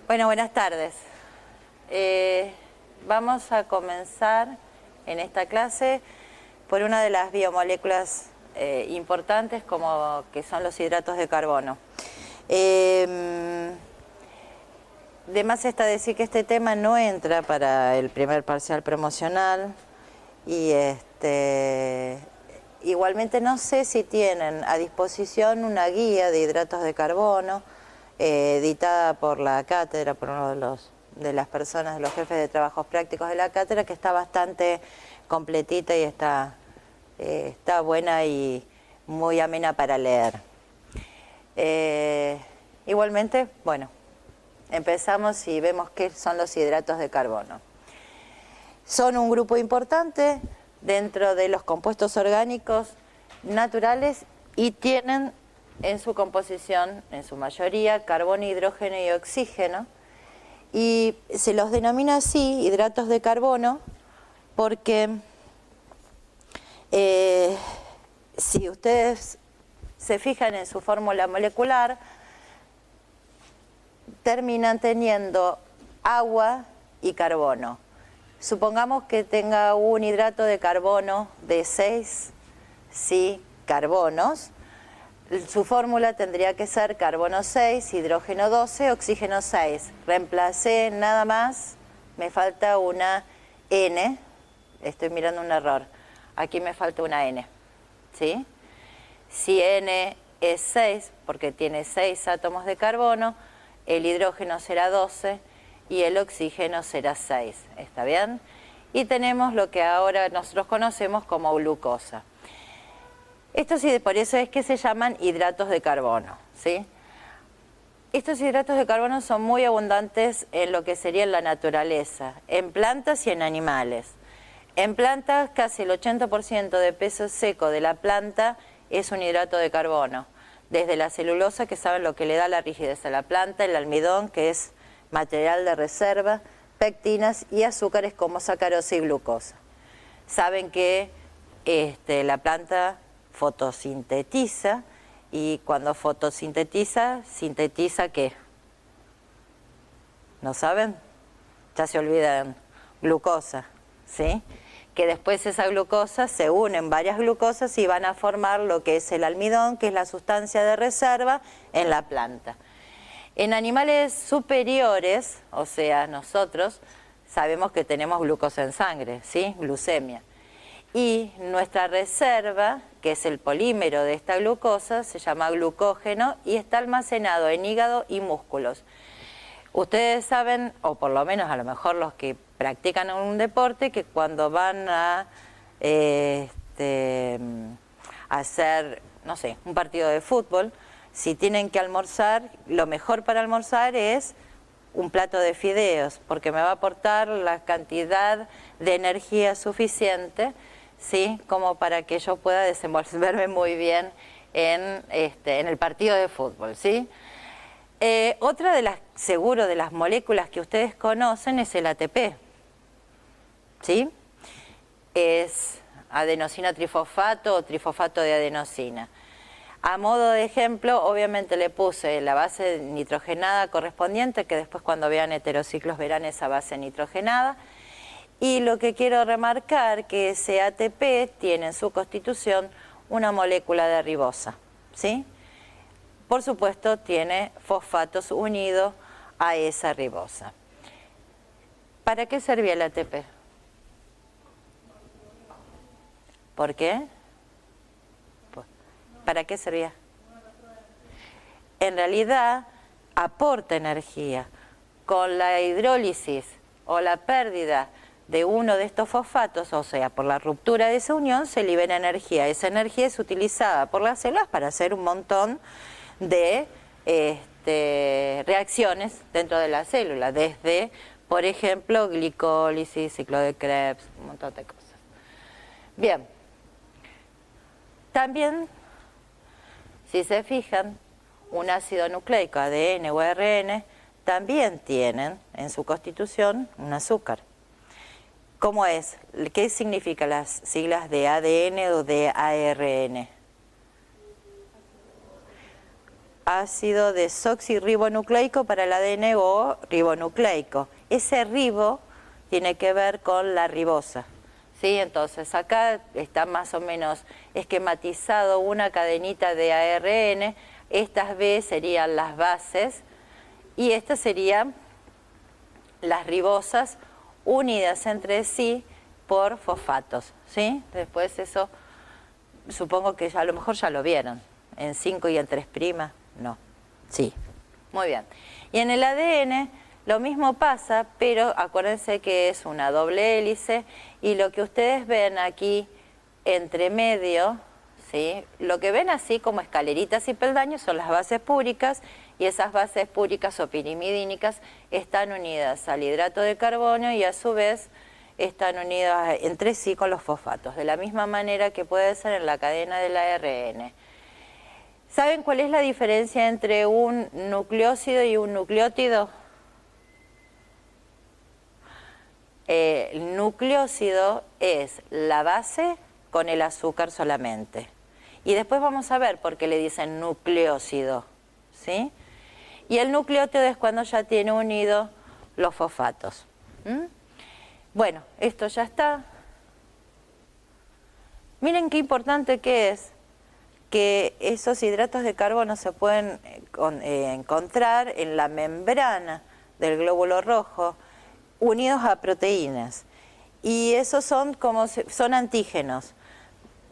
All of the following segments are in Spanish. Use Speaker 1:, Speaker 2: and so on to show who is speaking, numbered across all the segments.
Speaker 1: Bueno, buenas tardes. Vamos a comenzar en esta clase por una de las biomoléculas importantes, como que son los hidratos de carbono. De más está decir que este tema no entra para el primer parcial promocional y igualmente no sé si tienen a disposición una guía de hidratos de carbono editada por la cátedra, por uno de las personas, de los jefes de trabajos prácticos de la cátedra, que está bastante completita y está buena y muy amena para leer. Igualmente, bueno, empezamos y vemos qué son los hidratos de carbono. Son un grupo importante dentro de los compuestos orgánicos naturales y tienen en su composición, en su mayoría, carbono, hidrógeno y oxígeno. Y se los denomina así, hidratos de carbono, porque si ustedes se fijan en su fórmula molecular, terminan teniendo agua y carbono. Supongamos que tenga un hidrato de carbono de 6 carbonos. Su fórmula tendría que ser carbono 6, hidrógeno 12, oxígeno 6. Reemplacé nada más, me falta una N. Estoy mirando un error. Aquí me falta una N. ¿Sí? Si N es 6, porque tiene 6 átomos de carbono, el hidrógeno será 12 y el oxígeno será 6. ¿Está bien? Y tenemos lo que ahora nosotros conocemos como glucosa. Esto sí, por eso es que se llaman hidratos de carbono, ¿sí? Estos hidratos de carbono son muy abundantes en lo que sería en la naturaleza, en plantas y en animales. En plantas, casi el 80% de peso seco de la planta es un hidrato de carbono. Desde la celulosa, que saben lo que le da la rigidez a la planta, el almidón, que es material de reserva, pectinas y azúcares como sacarosa y glucosa. Saben que la planta fotosintetiza, y cuando fotosintetiza, ¿sintetiza qué? ¿No saben? Ya se olvidan, glucosa, ¿sí? Que después esa glucosa se unen varias glucosas y van a formar lo que es el almidón, que es la sustancia de reserva en la planta. En animales superiores, o sea, nosotros sabemos que tenemos glucosa en sangre, ¿sí? Glucemia. Y nuestra reserva, que es el polímero de esta glucosa, se llama glucógeno y está almacenado en hígado y músculos. Ustedes saben, o por lo menos a lo mejor los que practican un deporte, que cuando van a hacer, no sé, un partido de fútbol, si tienen que almorzar, lo mejor para almorzar es un plato de fideos, porque me va a aportar la cantidad de energía suficiente, ¿sí? Como para que yo pueda desenvolverme muy bien en el partido de fútbol, ¿sí? Otra de las, seguro, de las moléculas que ustedes conocen es el ATP, ¿sí? Es adenosina trifosfato o trifosfato de adenosina. A modo de ejemplo, obviamente le puse la base nitrogenada correspondiente, que después cuando vean heterociclos verán esa base nitrogenada. Y lo que quiero remarcar que ese ATP tiene en su constitución una molécula de ribosa, ¿sí? Por supuesto, tiene fosfatos unidos a esa ribosa. ¿Para qué servía el ATP? ¿Por qué? ¿Para qué servía? En realidad, aporta energía. Con la hidrólisis o la pérdida de uno de estos fosfatos, o sea, por la ruptura de esa unión, se libera energía. Esa energía es utilizada por las células para hacer un montón de reacciones dentro de la célula, desde, por ejemplo, glicólisis, ciclo de Krebs, un montón de cosas. Bien. También, si se fijan, un ácido nucleico, ADN o ARN, también tienen en su constitución un azúcar. ¿Cómo es? ¿Qué significan las siglas de ADN o de ARN? ácido desoxirribonucleico para el ADN o ribonucleico. Ese ribo tiene que ver con la ribosa, ¿sí? Entonces acá está más o menos esquematizado una cadenita de ARN, estas B serían las bases y estas serían las ribosas unidas entre sí por fosfatos, ¿sí? Después eso supongo que ya, a lo mejor ya lo vieron, en 5 y en 3', no, sí, muy bien. Y en el ADN lo mismo pasa, pero acuérdense que es una doble hélice y lo que ustedes ven aquí entre medio, ¿sí? Lo que ven así como escaleritas y peldaños son las bases púricas y esas bases púricas o pirimidínicas están unidas al hidrato de carbono y a su vez están unidas entre sí con los fosfatos, de la misma manera que puede ser en la cadena del ARN. ¿Saben cuál es la diferencia entre un nucleósido y un nucleótido? El nucleósido es la base con el azúcar solamente. Y después vamos a ver por qué le dicen nucleósido, ¿sí? Y el nucleótido es cuando ya tiene unido los fosfatos. Bueno, esto ya está. Miren qué importante que es que esos hidratos de carbono se pueden encontrar en la membrana del glóbulo rojo, unidos a proteínas. Y esos son antígenos.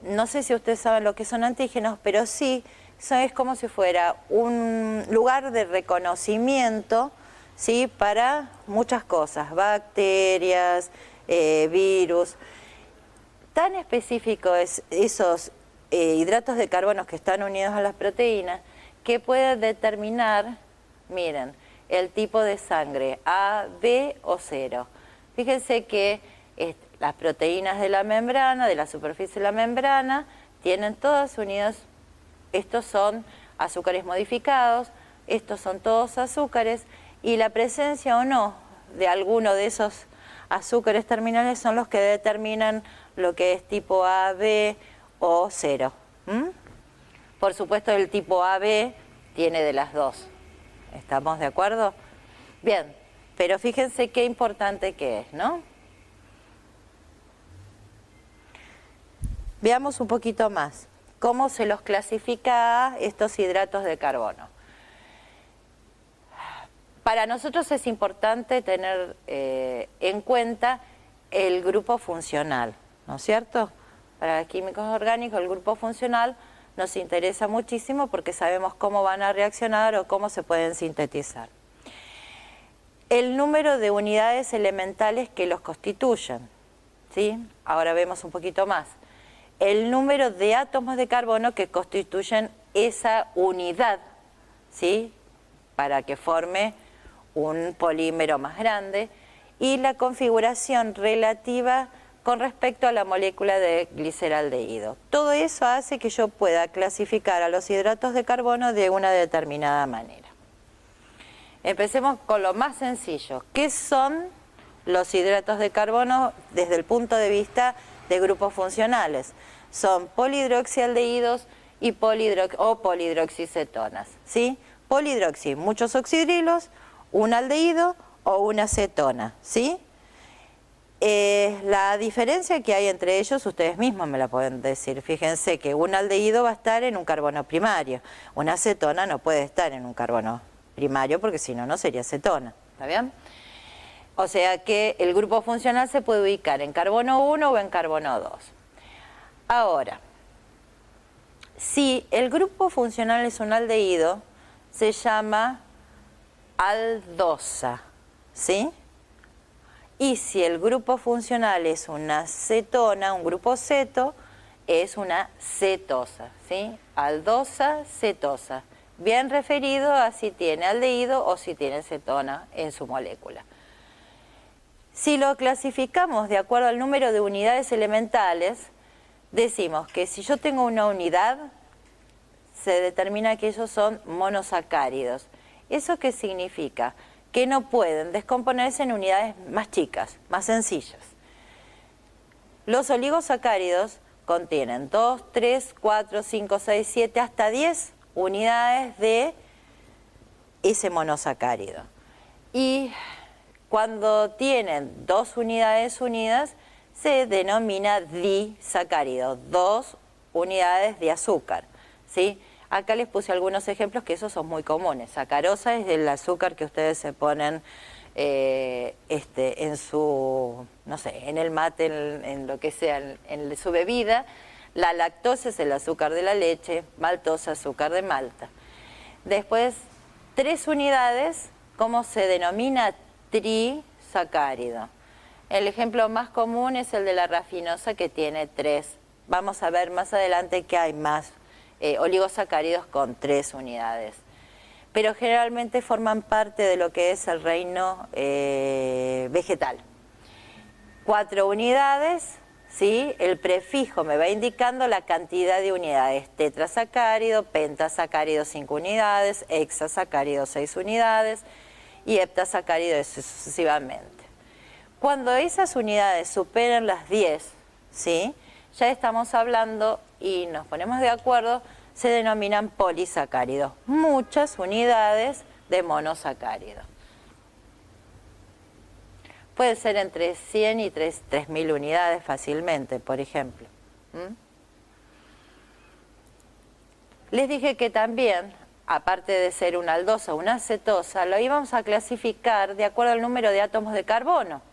Speaker 1: No sé si ustedes saben lo que son antígenos, pero sí, es como si fuera un lugar de reconocimiento, ¿sí? Para muchas cosas, bacterias, virus. Tan específico es esos hidratos de carbono que están unidos a las proteínas que puede determinar, miren, el tipo de sangre, A, B o 0. Fíjense que las proteínas de la membrana, de la superficie de la membrana, tienen todas unidas, estos son azúcares modificados, estos son todos azúcares, y la presencia o no de alguno de esos azúcares terminales son los que determinan lo que es tipo A, B o 0. Por supuesto, el tipo AB tiene de las dos. ¿Estamos de acuerdo? Bien, pero fíjense qué importante que es, ¿no? Veamos un poquito más cómo se los clasifica a estos hidratos de carbono. Para nosotros es importante tener en cuenta el grupo funcional, ¿no es cierto? Para químicos orgánicos el grupo funcional nos interesa muchísimo porque sabemos cómo van a reaccionar o cómo se pueden sintetizar. El número de unidades elementales que los constituyen, ¿sí? Ahora vemos un poquito más. El número de átomos de carbono que constituyen esa unidad, ¿sí? Para que forme un polímero más grande, y la configuración relativa con respecto a la molécula de gliceraldehído. Todo eso hace que yo pueda clasificar a los hidratos de carbono de una determinada manera. Empecemos con lo más sencillo. ¿Qué son los hidratos de carbono desde el punto de vista de grupos funcionales? Son polihidroxialdehídos y polihidroxicetonas, ¿sí? Polihidroxi, muchos oxidrilos, un aldehído o una cetona, ¿sí? La diferencia que hay entre ellos, ustedes mismos me la pueden decir. Fíjense que un aldehído va a estar en un carbono primario. Una cetona no puede estar en un carbono primario porque si no, no sería cetona. ¿Está bien? O sea que el grupo funcional se puede ubicar en carbono 1 o en carbono 2. Ahora, si el grupo funcional es un aldehído, se llama aldosa, ¿sí? Y si el grupo funcional es una cetona, un grupo ceto, es una cetosa, ¿sí? Aldosa, cetosa. Bien referido a si tiene aldehído o si tiene cetona en su molécula. Si lo clasificamos de acuerdo al número de unidades elementales, decimos que si yo tengo una unidad, se determina que ellos son monosacáridos. ¿Eso qué significa? Que no pueden descomponerse en unidades más chicas, más sencillas. Los oligosacáridos contienen 2, 3, 4, 5, 6, 7, hasta 10 unidades de ese monosacárido. Y cuando tienen 2 unidades unidas, se denomina disacárido, 2 unidades de azúcar, ¿sí? Acá les puse algunos ejemplos que esos son muy comunes. Sacarosa es el azúcar que ustedes se ponen en su, no sé, en el mate, en lo que sea, en su bebida. La lactosa es el azúcar de la leche, maltosa, azúcar de Malta. Después, 3 unidades, ¿cómo se denomina? Trisacárido. El ejemplo más común es el de la rafinosa, que tiene 3. Vamos a ver más adelante que hay más oligosacáridos con 3 unidades. Pero generalmente forman parte de lo que es el reino vegetal. 4 unidades, ¿sí? El prefijo me va indicando la cantidad de unidades. Tetrasacárido, pentasacárido 5 unidades, hexasacárido 6 unidades y heptasacárido sucesivamente. Cuando esas unidades superan las 10, ¿sí? Ya estamos hablando y nos ponemos de acuerdo, se denominan polisacáridos. Muchas unidades de monosacárido. Puede ser entre 100 y 3.000 unidades fácilmente, por ejemplo. Les dije que también, aparte de ser una aldosa o una acetosa, lo íbamos a clasificar de acuerdo al número de átomos de carbono.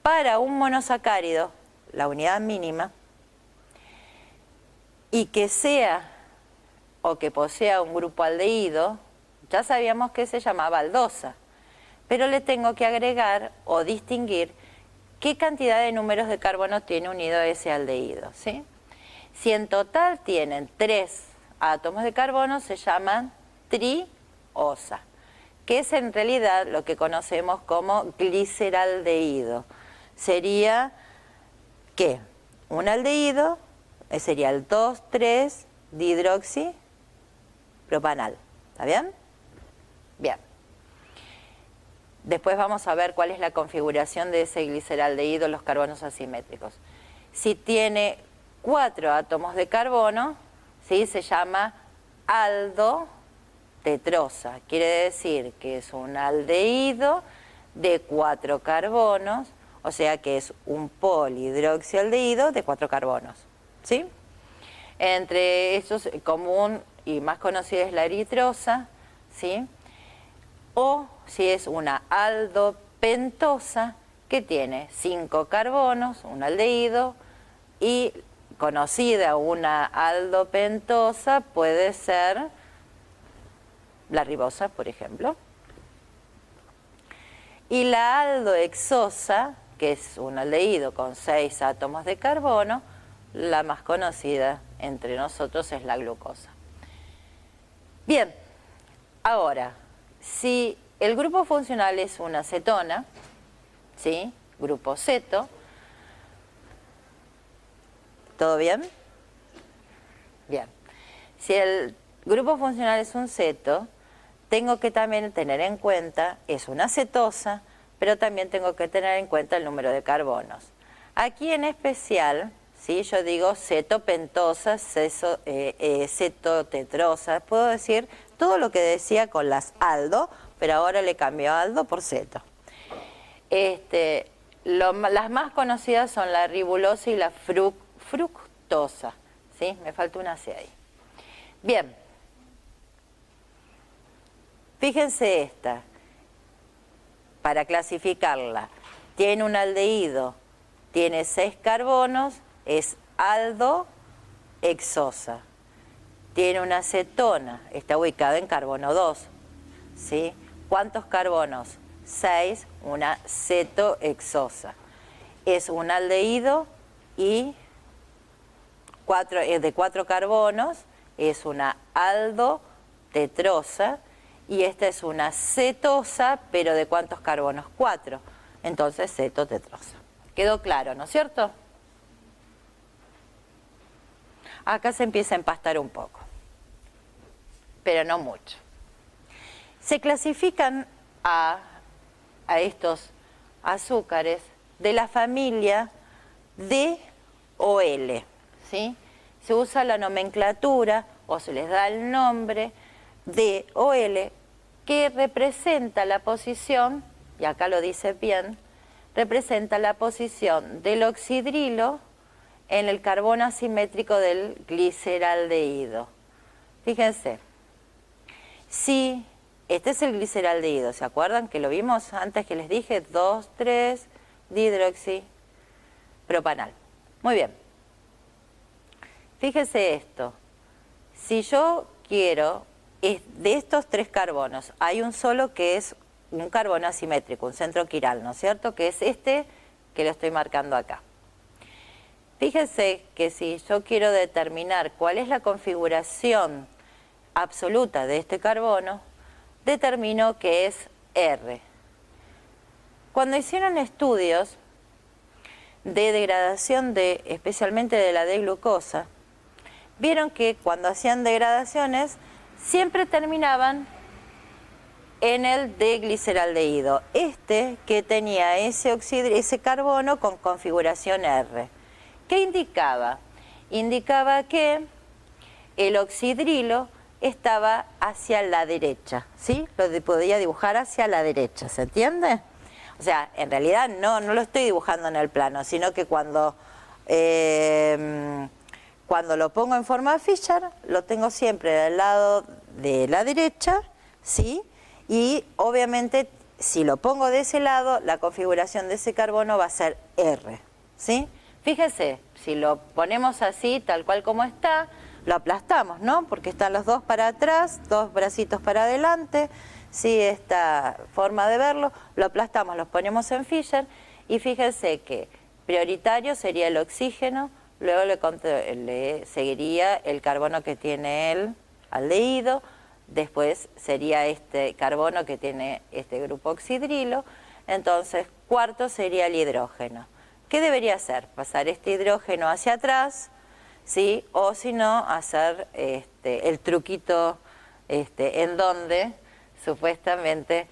Speaker 1: Para un monosacárido, la unidad mínima, y que sea o que posea un grupo aldehído, ya sabíamos que se llamaba aldosa, pero le tengo que agregar o distinguir qué cantidad de números de carbono tiene unido ese aldehído, ¿sí? Si en total tienen 3 átomos de carbono, se llaman triosa, que es en realidad lo que conocemos como gliceraldehído. Sería, ¿qué? Un aldehído sería el 2,3-dihidroxipropanal. ¿Está bien? Bien. Después vamos a ver cuál es la configuración de ese gliceraldehído, los carbonos asimétricos. Si tiene 4 átomos de carbono, ¿sí? Se llama aldotetrosa. Quiere decir que es un aldehído de 4 carbonos, o sea que es un polihidroxialdehído de 4 carbonos, ¿sí? Entre estos, común y más conocida es la eritrosa, ¿sí? O si es una aldopentosa, que tiene 5 carbonos, un aldehído, y conocida una aldopentosa puede ser la ribosa, por ejemplo. Y la aldohexosa, que es un aldehído con 6 átomos de carbono, la más conocida entre nosotros es la glucosa. Bien, ahora, si el grupo funcional es una cetona, ¿sí? Grupo ceto, ¿todo bien? Bien. Si el grupo funcional es un ceto, tengo que también tener en cuenta, es una cetosa, pero también tengo que tener en cuenta el número de carbonos. Aquí en especial, ¿sí? Yo digo cetopentosa, cetotetrosa, puedo decir todo lo que decía con las aldo, pero ahora le cambio aldo por ceto. Las más conocidas son la ribulosa y la fructosa, ¿sí? Me falta una C ahí. Bien. Fíjense esta, para clasificarla, tiene un aldehído, tiene 6 carbonos, es aldohexosa. Tiene una cetona, está ubicada en carbono 2, ¿sí? ¿Cuántos carbonos? 6, una cetohexosa. Es un aldehído y de 4 carbonos, es una aldotetrosa. Y esta es una cetosa, pero ¿de cuántos carbonos? 4. Entonces, cetotetrosa. ¿Quedó claro, no es cierto? Acá se empieza a empastar un poco, pero no mucho. Se clasifican a estos azúcares de la familia DOL, ¿sí? Se usa la nomenclatura o se les da el nombre DOL que representa la posición, y acá lo dice bien, representa la posición del oxidrilo en el carbono asimétrico del gliceraldehído. Fíjense, si este es el gliceraldehído, ¿se acuerdan que lo vimos antes que les dije? 2,3 dihidroxipropanal. Muy bien. Fíjense esto. Si yo quiero, de estos 3 carbonos, hay un solo que es un carbono asimétrico, un centro quiral, ¿no es cierto? Que es este que lo estoy marcando acá. Fíjense que si yo quiero determinar cuál es la configuración absoluta de este carbono, determino que es R. Cuando hicieron estudios de degradación especialmente de la D-glucosa, vieron que cuando hacían degradaciones siempre terminaban en el D-gliceraldehído, que tenía ese carbono con configuración R. ¿Qué indicaba? Indicaba que el oxidrilo estaba hacia la derecha, ¿sí? Lo podía dibujar hacia la derecha, ¿se entiende? O sea, en realidad no lo estoy dibujando en el plano, sino que cuando lo pongo en forma Fischer, lo tengo siempre del lado de la derecha, ¿sí? Y obviamente, si lo pongo de ese lado, la configuración de ese carbono va a ser R, ¿sí? Fíjese, si lo ponemos así, tal cual como está, lo aplastamos, ¿no? Porque están los dos para atrás, 2 bracitos para adelante, ¿sí? Esta forma de verlo, lo aplastamos, los ponemos en Fischer, y fíjense que prioritario sería el oxígeno, luego le seguiría el carbono que tiene el aldehído, después sería este carbono que tiene este grupo oxidrilo, entonces cuarto sería el hidrógeno. ¿Qué debería hacer? Pasar este hidrógeno hacia atrás, ¿sí? O si no, hacer el truquito en donde supuestamente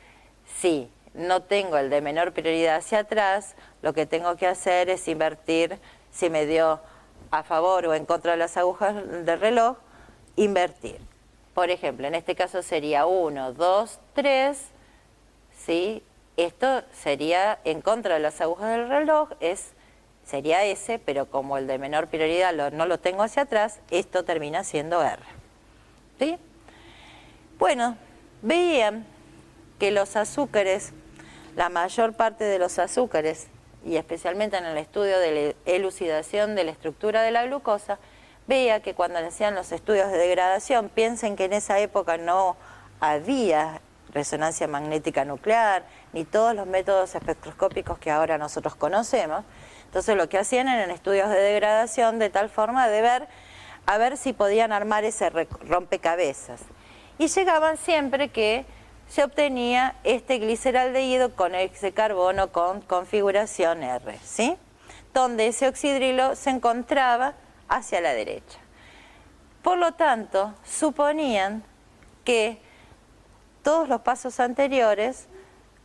Speaker 1: sí, no tengo el de menor prioridad hacia atrás, lo que tengo que hacer es invertir, si me dio a favor o en contra de las agujas del reloj, invertir. Por ejemplo, en este caso sería 1, 2, 3, ¿sí? Esto sería en contra de las agujas del reloj, sería S, pero como el de menor prioridad no lo tengo hacia atrás, esto termina siendo R. ¿Sí? Bueno, veían que los azúcares, la mayor parte de los azúcares, y especialmente en el estudio de la elucidación de la estructura de la glucosa, veía que cuando hacían los estudios de degradación, piensen que en esa época no había resonancia magnética nuclear, ni todos los métodos espectroscópicos que ahora nosotros conocemos. Entonces lo que hacían eran estudios de degradación de tal forma de ver, a ver si podían armar ese rompecabezas. Y llegaban siempre que se obtenía este gliceraldehído con ese carbono con configuración R, ¿sí? Donde ese oxidrilo se encontraba hacia la derecha. Por lo tanto, suponían que todos los pasos anteriores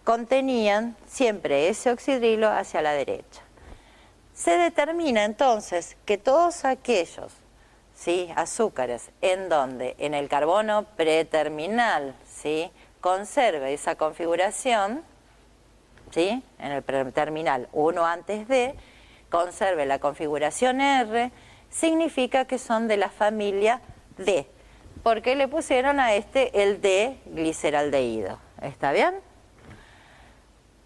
Speaker 1: contenían siempre ese oxidrilo hacia la derecha. Se determina entonces que todos aquellos, ¿sí?, azúcares en donde en el carbono preterminal, ¿sí?, conserve esa configuración, ¿sí?, en el preterminal 1 antes de, conserve la configuración R, significa que son de la familia D. ¿Por qué le pusieron a el D-gliceraldehído? ¿Está bien?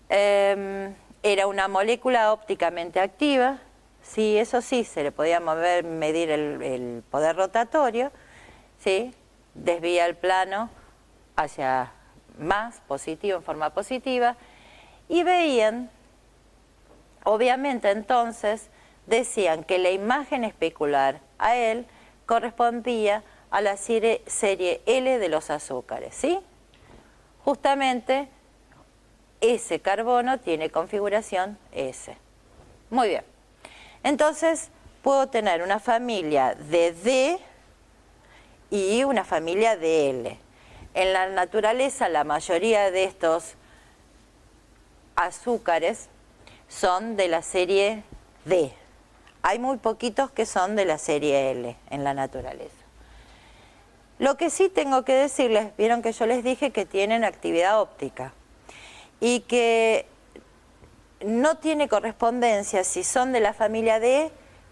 Speaker 1: Era una molécula ópticamente activa, sí, eso sí, se le podía medir el poder rotatorio, ¿sí? Desvía el plano hacia más positivo, en forma positiva, y veían, obviamente entonces, decían que la imagen especular a él correspondía a la serie L de los azúcares, ¿sí? Justamente ese carbono tiene configuración S. Muy bien. Entonces, puedo tener una familia de D y una familia de L. En la naturaleza, la mayoría de estos azúcares son de la serie D. Hay muy poquitos que son de la serie L en la naturaleza. Lo que sí tengo que decirles, vieron que yo les dije que tienen actividad óptica y que no tiene correspondencia si son de la familia D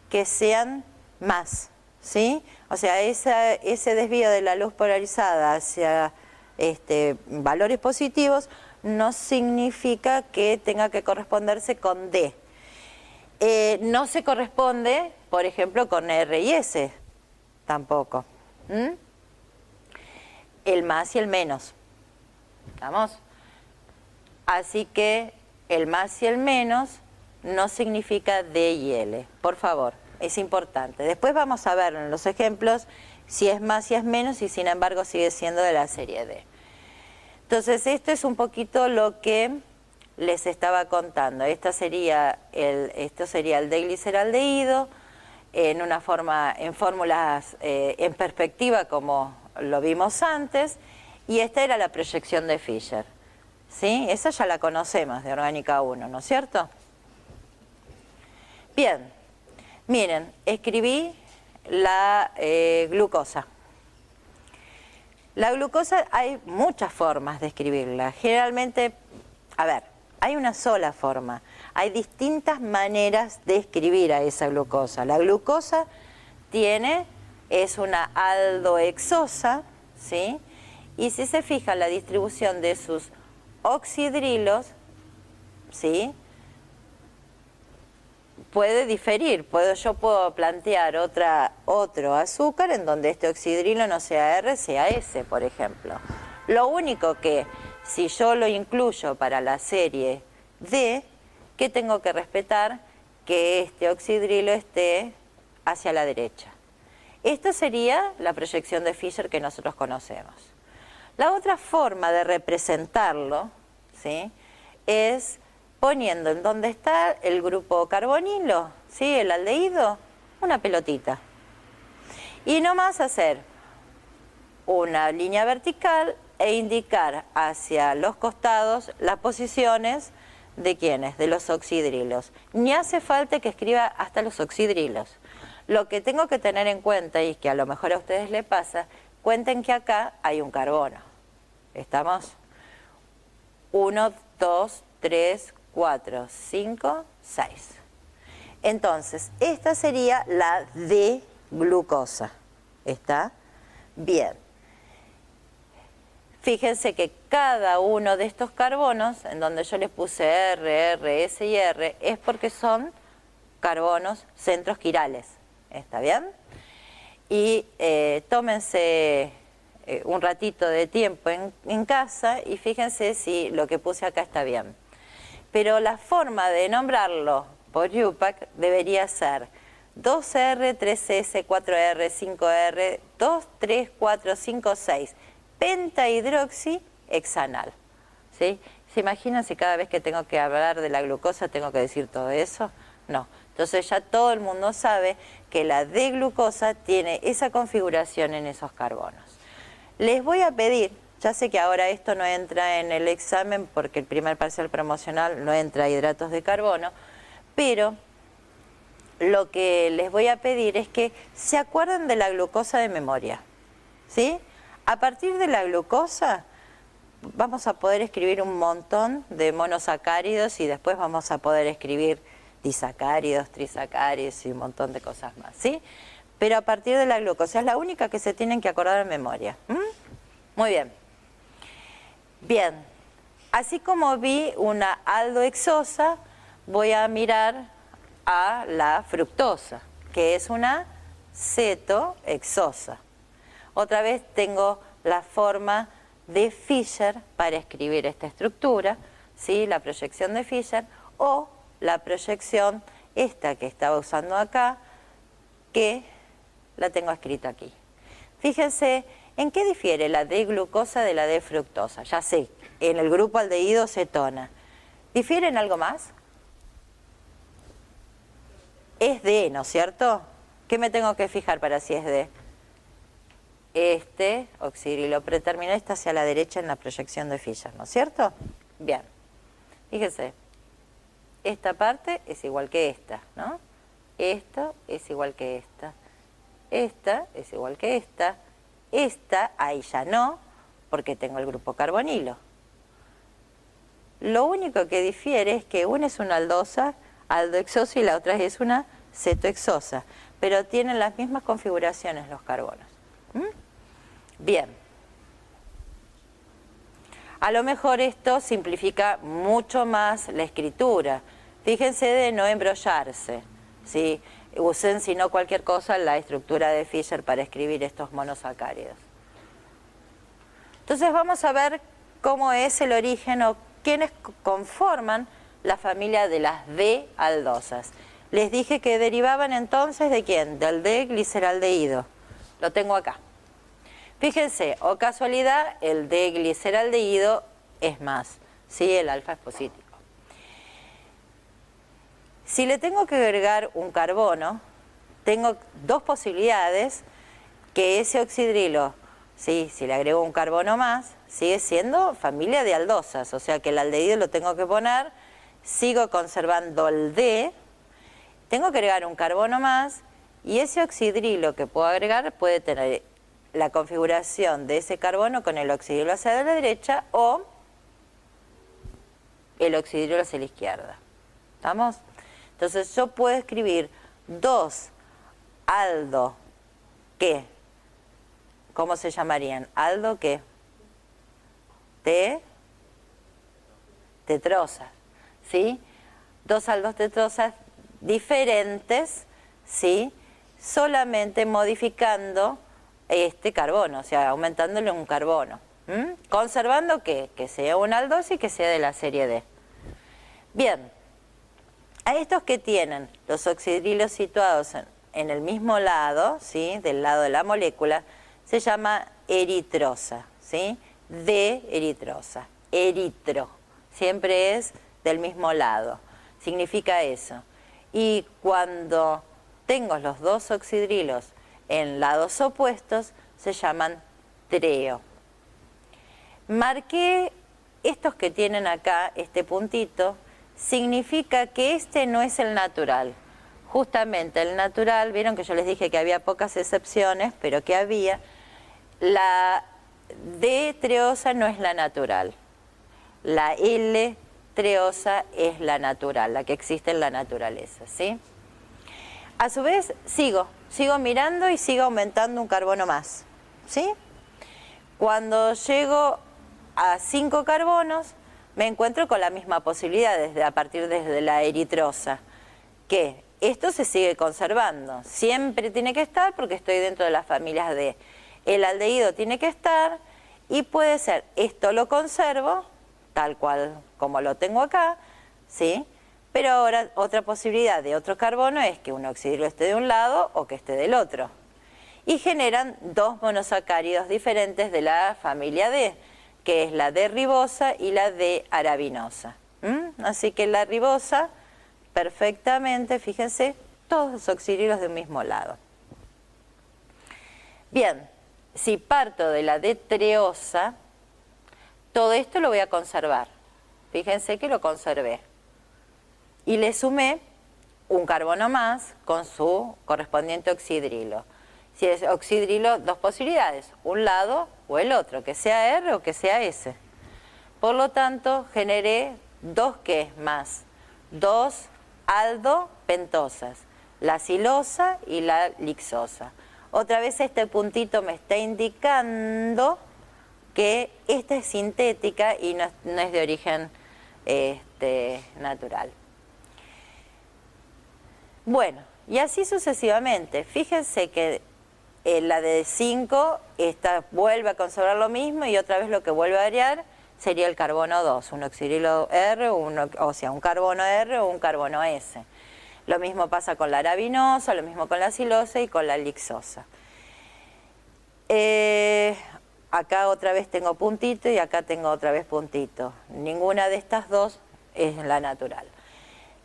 Speaker 1: que sean más, ¿sí? O sea, ese desvío de la luz polarizada hacia valores positivos no significa que tenga que corresponderse con D. No se corresponde, por ejemplo, con R y S, tampoco. El más y el menos, ¿estamos? Así que el más y el menos no significa D y L, por favor, es importante. Después vamos a ver en los ejemplos si es más y es menos y sin embargo sigue siendo de la serie D. Entonces esto es un poquito lo que les estaba contando. Esto sería el D-gliceraldehído en fórmulas en perspectiva como lo vimos antes, y esta era la proyección de Fischer. ¿Sí? Esa ya la conocemos de Orgánica 1, ¿no es cierto? Bien, miren, escribí la glucosa. La glucosa hay muchas formas de escribirla. Generalmente, a ver, hay una sola forma. Hay distintas maneras de escribir a esa glucosa. La glucosa es una aldohexosa, ¿sí? Y si se fija la distribución de sus oxidrilos, ¿sí? Puede diferir. Yo puedo plantear otro azúcar en donde este oxidrilo no sea R, sea S, por ejemplo. Lo único que, si yo lo incluyo para la serie D, ¿qué tengo que respetar? Que este oxidrilo esté hacia la derecha. Esta sería la proyección de Fischer que nosotros conocemos. La otra forma de representarlo, ¿sí?, es poniendo en donde está el grupo carbonilo, ¿sí?, el aldehído, una pelotita. Y nomás hacer una línea vertical e indicar hacia los costados las posiciones de ¿quiénes? De los oxidrilos. Ni hace falta que escriba hasta los oxidrilos. Lo que tengo que tener en cuenta, y que a lo mejor a ustedes les pasa, cuenten que acá hay un carbono. ¿Estamos? 1, 2, 3, 4, 5, 6. Entonces, esta sería la D-glucosa. ¿Está? Bien. Fíjense que cada uno de estos carbonos, en donde yo les puse R, R, S y R, es porque son carbonos centros quirales. ¿Está bien? Y tómense un ratito de tiempo en casa y fíjense si lo que puse acá está bien. Pero la forma de nombrarlo por IUPAC debería ser 2R, 3S, 4R, 5R, 2, 3, 4, 5, 6, pentahidroxihexanal. ¿Sí? ¿Se imaginan si cada vez que tengo que hablar de la glucosa tengo que decir todo eso? No. Entonces ya todo el mundo sabe que la D-glucosa tiene esa configuración en esos carbonos. Les voy a pedir, ya sé que ahora esto no entra en el examen porque el primer parcial promocional no entra hidratos de carbono, pero lo que les voy a pedir es que se acuerden de la glucosa de memoria, ¿sí? A partir de la glucosa vamos a poder escribir un montón de monosacáridos y después vamos a poder escribir disacáridos, trisacáridos y un montón de cosas más, ¿sí? Pero a partir de la glucosa es la única que se tienen que acordar en memoria. Muy bien. Bien, así como vi una aldohexosa, voy a mirar a la fructosa, que es una cetohexosa. Otra vez tengo la forma de Fischer para escribir esta estructura, ¿sí? La proyección de Fischer o la proyección esta que estaba usando acá, que la tengo escrita aquí. Fíjense, ¿en qué difiere la D-glucosa de la D-fructosa? Ya sé, en el grupo aldehído cetona. ¿Difiere en algo más? Es D, ¿no es cierto? ¿Qué me tengo que fijar para si es D? Este oxidrilo preterminal está hacia la derecha en la proyección de Fischer, ¿no es cierto? Bien, fíjense. Esta parte es igual que esta, ¿no? Esto es igual que esta. Esta es igual que esta. esta, ahí ya no, porque tengo el grupo carbonilo. Lo único que difiere es que una es una aldosa, aldohexosa, y la otra es una cetohexosa, pero tienen las mismas configuraciones los carbonos. Bien. A lo mejor esto simplifica mucho más la escritura. Fíjense de no embrollarse, ¿sí? Usen, si no cualquier cosa, la estructura de Fischer para escribir estos monosacáridos. Entonces vamos a ver cómo es el origen o quiénes conforman la familia de las D-aldosas. Les dije que derivaban entonces ¿de quién? Del D-gliceraldehído. Lo tengo acá. Fíjense, o casualidad, el D-gliceraldehído es más, ¿sí? El alfa es positivo. Si le tengo que agregar un carbono, tengo dos posibilidades, que ese oxidrilo, ¿sí? Si le agrego un carbono más, sigue siendo familia de aldosas, o sea que el aldehído lo tengo que poner, sigo conservando el D, tengo que agregar un carbono más, y ese oxidrilo que puedo agregar puede tener la configuración de ese carbono con el oxidrilo hacia la derecha o el oxidrilo hacia la izquierda. ¿Estamos? Entonces yo puedo escribir 2-aldo, ¿qué? ¿Cómo se llamarían? ¿Aldo qué? Tetrosas, ¿sí? 2 aldos tetrosas diferentes, ¿sí? Solamente modificando este carbono, o sea, aumentándole un carbono. Conservando ¿qué? Que sea un aldose y que sea de la serie D. Bien. A estos que tienen los oxidrilos situados en el mismo lado, ¿sí? Del lado de la molécula, se llama eritrosa, ¿sí? D-eritrosa, eritro, siempre es del mismo lado, significa eso. Y cuando tengo los dos oxidrilos en lados opuestos, se llaman treo. Marqué estos que tienen acá, este puntito, significa que este no es el natural. Justamente el natural, vieron que yo les dije que había pocas excepciones, pero que había, la D-treosa no es la natural. La L-treosa es la natural, la que existe en la naturaleza, ¿sí? A su vez, sigo mirando y sigo aumentando un carbono más, ¿sí? Cuando llego a 5 carbonos, me encuentro con la misma posibilidad a partir desde la eritrosa, que esto se sigue conservando. Siempre tiene que estar porque estoy dentro de las familias D. El aldehído tiene que estar y puede ser, esto lo conservo, tal cual como lo tengo acá, ¿sí? Pero ahora otra posibilidad de otro carbono es que un oxidrilo esté de un lado o que esté del otro. Y generan dos monosacáridos diferentes de la familia D, que es la D-ribosa y la D-arabinosa. Así que la ribosa, perfectamente, fíjense, todos los oxidrilos de un mismo lado. Bien, si parto de la D-treosa, todo esto lo voy a conservar. Fíjense que lo conservé. Y le sumé un carbono más con su correspondiente oxidrilo. Si es oxidrilo, dos posibilidades, un lado o el otro, que sea R o que sea S. Por lo tanto, generé dos ¿qué más? Dos aldopentosas, la silosa y la lixosa. Otra vez este puntito me está indicando que esta es sintética y no es de origen natural. Bueno, y así sucesivamente. Fíjense que la de 5 esta vuelve a conservar lo mismo y otra vez lo que vuelve a variar sería el carbono 2, un oxidrilo R, o sea, un carbono R o un carbono S. Lo mismo pasa con la arabinosa, lo mismo con la silosa y con la lixosa. Acá otra vez tengo puntito y acá tengo otra vez puntito. Ninguna de estas dos es la natural.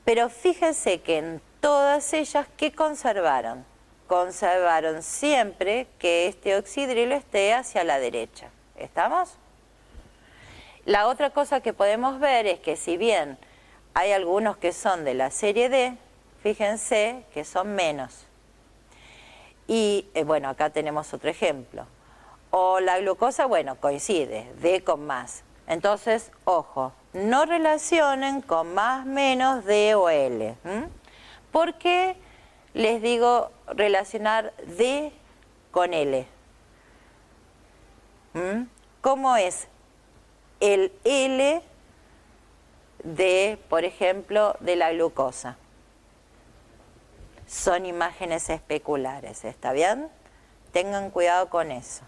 Speaker 1: Pero fíjense que en todas ellas, ¿qué conservaron? Conservaron siempre que este oxidrilo esté hacia la derecha. ¿Estamos? La otra cosa que podemos ver es que si bien hay algunos que son de la serie D, fíjense que son menos. Y bueno, acá tenemos otro ejemplo. O la glucosa, bueno, coincide, D con más. Entonces, ojo, no relacionen con más, menos, D o L. ¿Por qué les digo relacionar D con L? ¿Cómo es el L de, por ejemplo, de la glucosa? Son imágenes especulares, ¿está bien? Tengan cuidado con eso.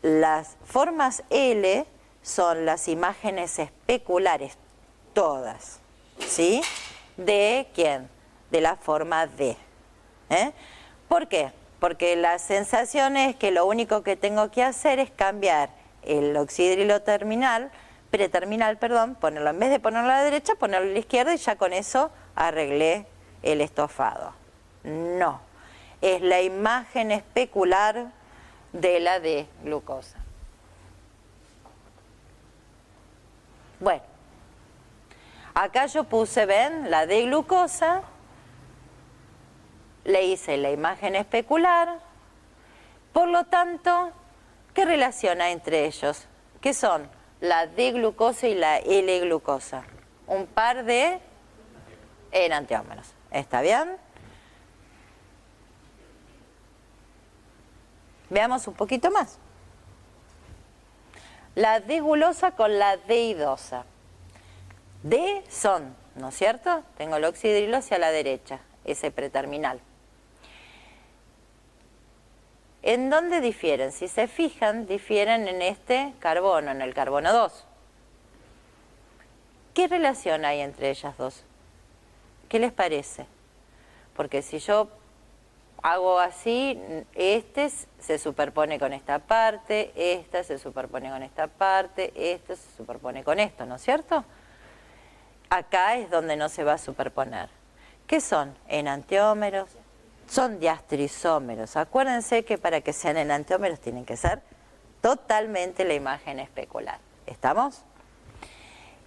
Speaker 1: Las formas L son las imágenes especulares, todas, ¿sí? ¿De quién? De la forma D. ¿Por qué? Porque la sensación es que lo único que tengo que hacer es cambiar el oxidrilo preterminal, ponerlo, en vez de ponerlo a la derecha, ponerlo a la izquierda y ya con eso arreglé el estofado. No, es la imagen especular de la de glucosa. Bueno, acá yo puse, ven, la de glucosa, le hice la imagen especular, por lo tanto, ¿qué relación hay entre ellos? ¿Qué son? La D-glucosa y la L-glucosa. Un par de enantiómeros. ¿Está bien? Veamos un poquito más. La D-gulosa con la D-idosa. D son, ¿no es cierto? Tengo el oxidrilo hacia la derecha, ese preterminal. ¿En dónde difieren? Si se fijan, difieren en este carbono, en el carbono 2. ¿Qué relación hay entre ellas dos? ¿Qué les parece? Porque si yo hago así, este se superpone con esta parte, esta se superpone con esta parte, esto se superpone con esto, ¿no es cierto? Acá es donde no se va a superponer. ¿Qué son? Enantiómeros. Son diastereoisómeros. Acuérdense que para que sean enantiómeros tienen que ser totalmente la imagen especular. ¿Estamos?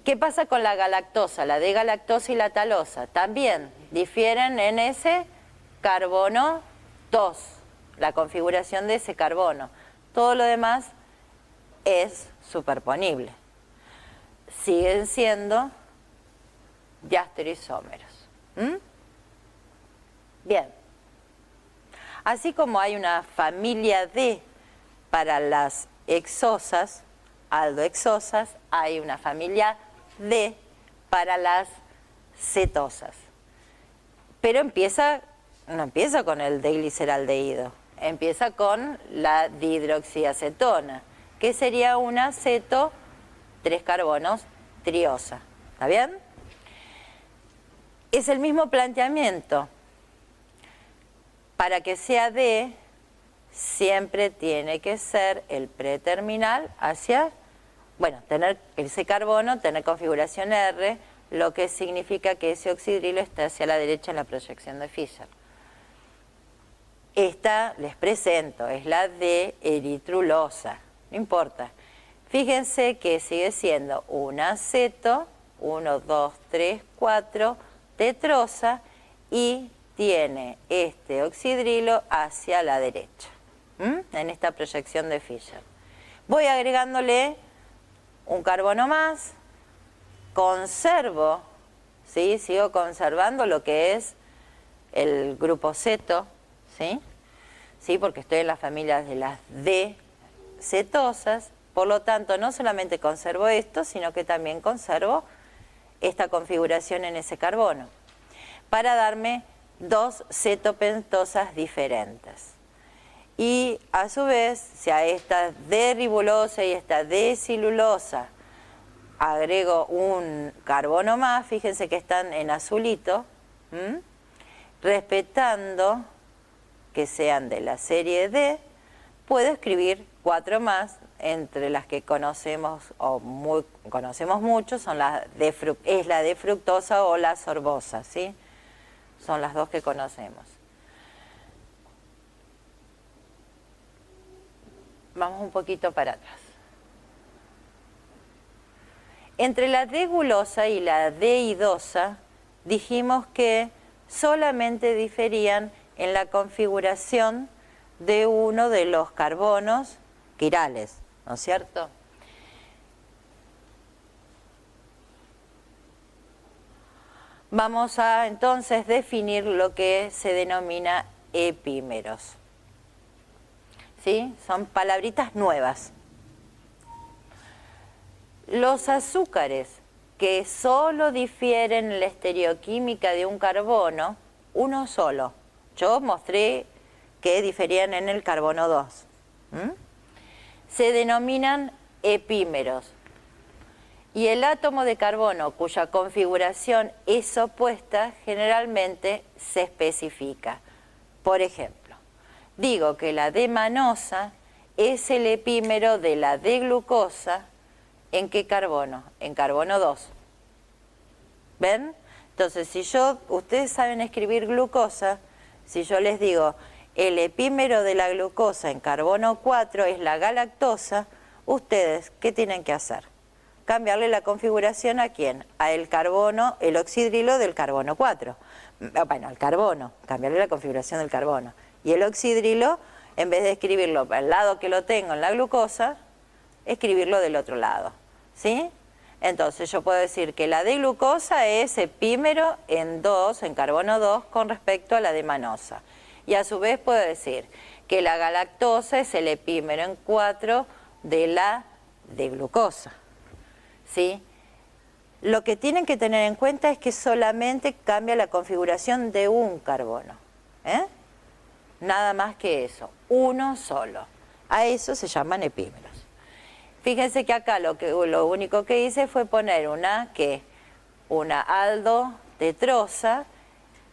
Speaker 1: ¿Qué pasa con la galactosa? La D-galactosa y la talosa también difieren en ese carbono 2, la configuración de ese carbono. Todo lo demás es superponible. Siguen siendo diastereoisómeros. Bien. Así como hay una familia D para las hexosas, aldohexosas, hay una familia D para las cetosas. Pero no empieza con el D-gliceraldehído, empieza con la dihidroxiacetona, que sería una ceto, 3 carbonos, triosa. ¿Está bien? Es el mismo planteamiento. Para que sea D, siempre tiene que ser el preterminal hacia, bueno, tener ese carbono, tener configuración R, lo que significa que ese oxidrilo está hacia la derecha en la proyección de Fischer. Esta, les presento, es la D eritrulosa, no importa. Fíjense que sigue siendo una aceto, 1, 2, 3, 4, tetrosa y tiene este oxidrilo hacia la derecha, en esta proyección de Fischer. Voy agregándole un carbono más, conservo, ¿sí? Sigo conservando lo que es el grupo ceto, ¿sí? ¿Sí? Porque estoy en las familias de las D-cetosas, por lo tanto no solamente conservo esto, sino que también conservo esta configuración en ese carbono, para darme 2 cetopentosas diferentes. Y a su vez, si a esta D-ribulosa y esta D-cilulosa agrego un carbono más, fíjense que están en azulito, respetando que sean de la serie D, puedo escribir 4 más, entre las que conocemos o conocemos mucho, son es la D-fructosa o la sorbosa, ¿sí? Son las dos que conocemos. Vamos un poquito para atrás. Entre la D-gulosa y la D-idosa dijimos que solamente diferían en la configuración de uno de los carbonos quirales, ¿no es cierto? Vamos a entonces definir lo que se denomina epímeros. ¿Sí? Son palabritas nuevas. Los azúcares que solo difieren en la estereoquímica de un carbono, uno solo. Yo mostré que diferían en el carbono 2. Se denominan epímeros. Y el átomo de carbono cuya configuración es opuesta generalmente se especifica. Por ejemplo, digo que la D-manosa es el epímero de la D-glucosa. ¿En qué carbono? En carbono 2. ¿Ven? Entonces, si ustedes saben escribir glucosa, si yo les digo el epímero de la glucosa en carbono 4 es la galactosa, ustedes, ¿qué tienen que hacer? Cambiarle la configuración ¿a quién? A el carbono, el oxidrilo del carbono 4. Bueno, al carbono, cambiarle la configuración del carbono. Y el oxidrilo, en vez de escribirlo al lado que lo tengo en la glucosa, escribirlo del otro lado, ¿sí? Entonces yo puedo decir que la D-glucosa es epímero en 2, en carbono 2, con respecto a la D-manosa. Y a su vez puedo decir que la galactosa es el epímero en 4 de la D-glucosa, ¿sí? Lo que tienen que tener en cuenta es que solamente cambia la configuración de un carbono, nada más que eso, uno solo. A eso se llaman epímeros. Fíjense que acá lo único que hice fue poner una aldotetrosa,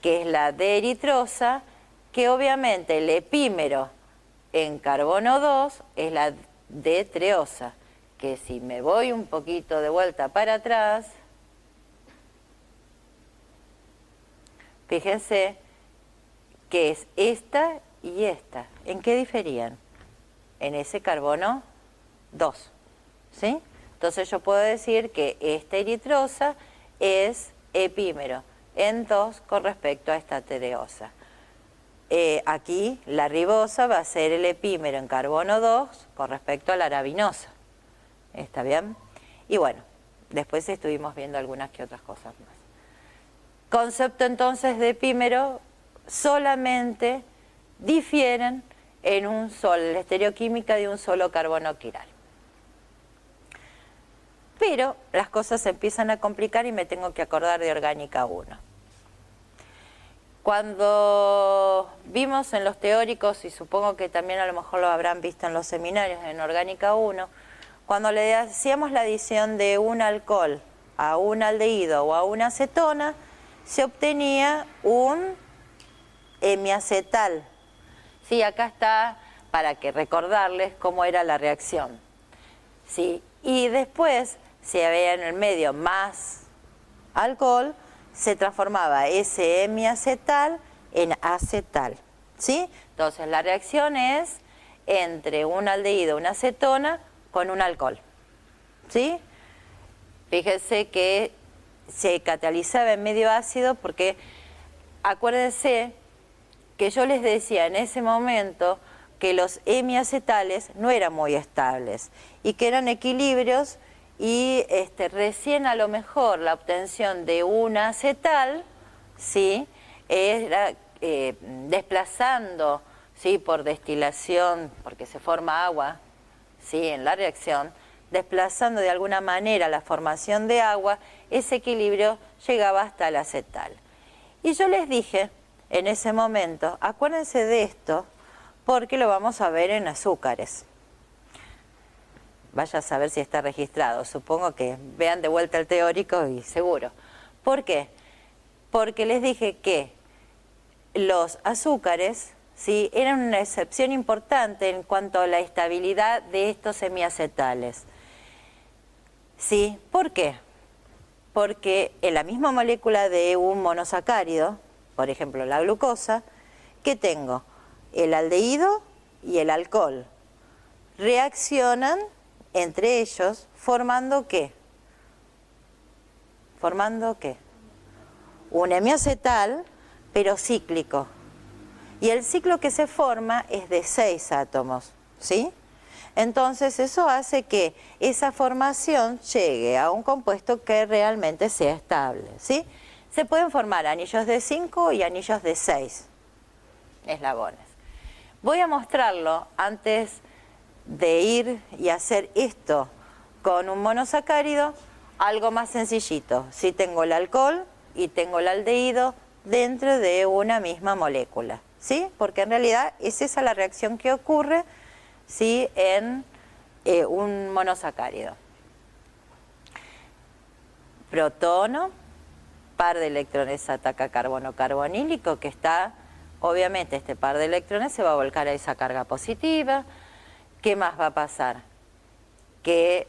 Speaker 1: que es la D-eritrosa, que obviamente el epímero en carbono 2 es la D-treosa, que si me voy un poquito de vuelta para atrás, fíjense que es esta y esta. ¿En qué diferían? En ese carbono 2. ¿Sí? Entonces yo puedo decir que esta eritrosa es epímero en 2 con respecto a esta treosa. Aquí la ribosa va a ser el epímero en carbono 2 con respecto a la arabinosa. ¿Está bien? Y bueno, después estuvimos viendo algunas que otras cosas más. Concepto entonces de epímero, solamente difieren en la estereoquímica de un solo carbono quiral. Pero las cosas se empiezan a complicar y me tengo que acordar de orgánica 1. Cuando vimos en los teóricos, y supongo que también a lo mejor lo habrán visto en los seminarios en orgánica 1, cuando le hacíamos la adición de un alcohol a un aldehído o a una acetona, se obtenía un hemiacetal. Sí, acá está para que recordarles cómo era la reacción. ¿Sí? Y después, si había en el medio más alcohol, se transformaba ese hemiacetal en acetal. ¿Sí? Entonces la reacción es entre un aldehído, una acetona, con un alcohol. ¿Sí? Fíjense que se catalizaba en medio ácido porque acuérdense que yo les decía en ese momento que los hemiacetales no eran muy estables y que eran equilibrios y recién a lo mejor la obtención de un acetal, ¿sí? Era desplazando, ¿sí? Por destilación, porque se forma agua, ¿sí? En la reacción, desplazando de alguna manera la formación de agua, ese equilibrio llegaba hasta el acetal. Y yo les dije en ese momento, acuérdense de esto, porque lo vamos a ver en azúcares. Vaya a saber si está registrado, supongo que vean de vuelta el teórico y seguro. ¿Por qué? Porque les dije que los azúcares, ¿sí? Eran una excepción importante en cuanto a la estabilidad de estos hemiacetales. ¿Sí? ¿Por qué? Porque en la misma molécula de un monosacárido, por ejemplo la glucosa, ¿qué tengo? El aldehído y el alcohol reaccionan entre ellos formando ¿qué? ¿Formando qué? Un hemiacetal, pero cíclico. Y el ciclo que se forma es de 6 átomos, ¿sí? Entonces eso hace que esa formación llegue a un compuesto que realmente sea estable, ¿sí? Se pueden formar anillos de 5 y anillos de 6 eslabones. Voy a mostrarlo antes de ir y hacer esto con un monosacárido, algo más sencillito. Si tengo el alcohol y tengo el aldehído dentro de una misma molécula, ¿sí? Porque en realidad es esa la reacción que ocurre, ¿sí?, en un monosacárido. Protono, par de electrones ataca carbono carbonílico, que está, obviamente este par de electrones se va a volcar a esa carga positiva. ¿Qué más va a pasar? Que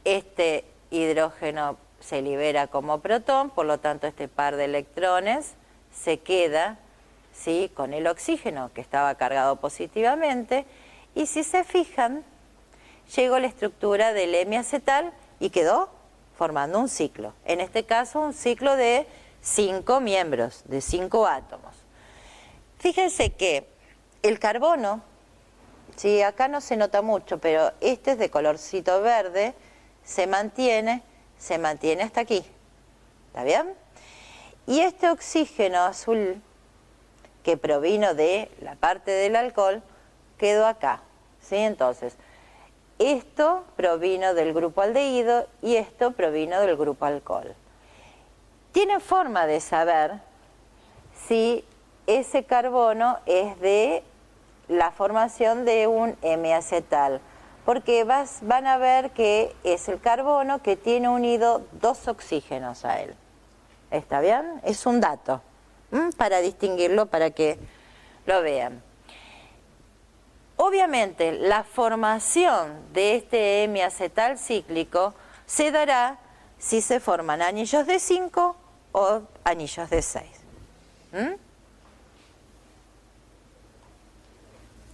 Speaker 1: este hidrógeno se libera como protón, por lo tanto este par de electrones se queda, ¿sí?, con el oxígeno que estaba cargado positivamente, y si se fijan, llegó la estructura del hemiacetal y quedó formando un ciclo. En este caso un ciclo de 5 miembros, de 5 átomos. Fíjense que el carbono, sí, acá no se nota mucho, pero este es de colorcito verde, se mantiene hasta aquí. ¿Está bien? Y este oxígeno azul, que provino de la parte del alcohol, quedó acá, ¿sí? Entonces, esto provino del grupo aldehído y esto provino del grupo alcohol. ¿Tienen forma de saber si ese carbono es de la formación de un hemiacetal? Porque van a ver que es el carbono que tiene unido 2 oxígenos a él. ¿Está bien? Es un dato, para distinguirlo, para que lo vean. Obviamente, la formación de este hemiacetal cíclico se dará si se forman anillos de 5 o anillos de 6.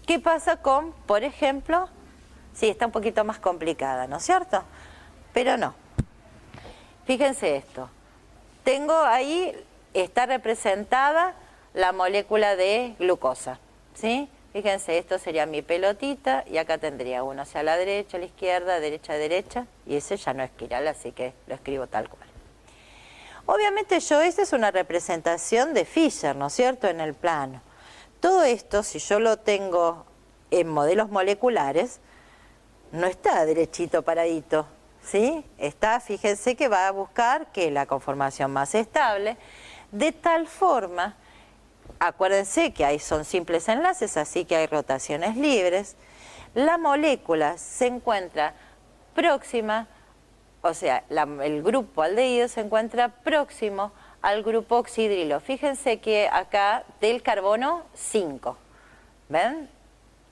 Speaker 1: ¿Qué pasa con, por ejemplo, sí, está un poquito más complicada, ¿no es cierto? Pero no. Fíjense esto. Tengo ahí, está representada la molécula de glucosa, ¿sí? Fíjense, esto sería mi pelotita y acá tendría uno hacia la derecha, a la izquierda, derecha, derecha, y ese ya no es quiral, así que lo escribo tal cual. Obviamente esta es una representación de Fischer, ¿no es cierto?, en el plano. Todo esto, si yo lo tengo en modelos moleculares, no está derechito paradito, ¿sí? Está, fíjense que va a buscar que la conformación más estable, de tal forma, acuérdense que son simples enlaces, así que hay rotaciones libres, la molécula se encuentra próxima, o sea, el grupo aldehído se encuentra próximo al grupo oxidrilo. Fíjense que acá del carbono 5, ¿ven?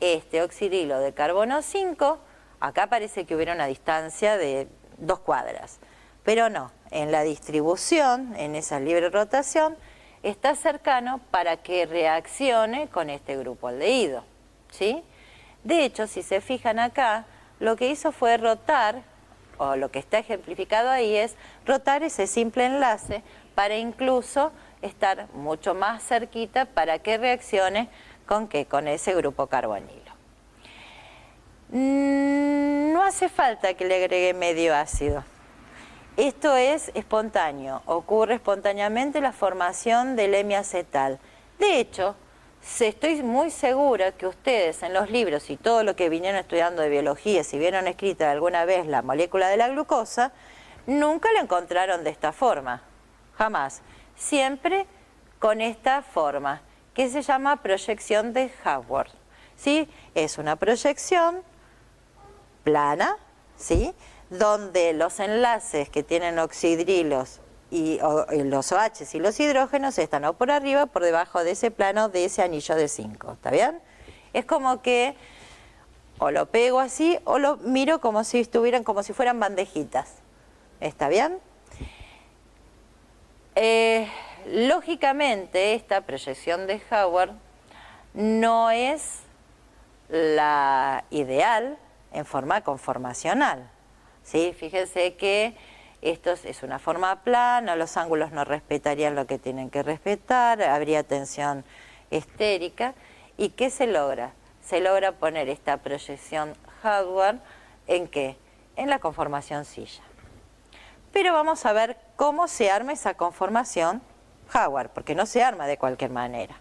Speaker 1: Este oxidrilo de carbono 5, acá parece que hubiera una distancia de 2 cuadras, pero no, en la distribución, en esa libre rotación, está cercano para que reaccione con este grupo aldehído, ¿sí? De hecho, si se fijan acá, lo que hizo fue rotar, o lo que está ejemplificado ahí es rotar ese simple enlace para incluso estar mucho más cerquita para que reaccione ¿con qué? Con ese grupo carbonilo. No hace falta que le agregue medio ácido. Esto es espontáneo, ocurre espontáneamente la formación del hemiacetal. De hecho, estoy muy segura que ustedes en los libros y todo lo que vinieron estudiando de biología, si vieron escrita alguna vez la molécula de la glucosa, nunca la encontraron de esta forma, jamás. Siempre con esta forma, que se llama proyección de Haworth, ¿sí? Es una proyección plana, ¿sí?, donde los enlaces que tienen oxidrilos y los OH y los hidrógenos están o por arriba o por debajo de ese plano de ese anillo de 5, ¿está bien? Es como que o lo pego así o lo miro como si estuvieran, como si fueran bandejitas, ¿está bien? Lógicamente esta proyección de Haworth no es la ideal en forma conformacional, ¿sí? Fíjense que esto es una forma plana, los ángulos no respetarían lo que tienen que respetar, habría tensión estérica. ¿Y qué se logra? Se logra poner esta proyección hardware, ¿en qué? En la conformación silla. Pero vamos a ver cómo se arma esa conformación hardware, porque no se arma de cualquier manera.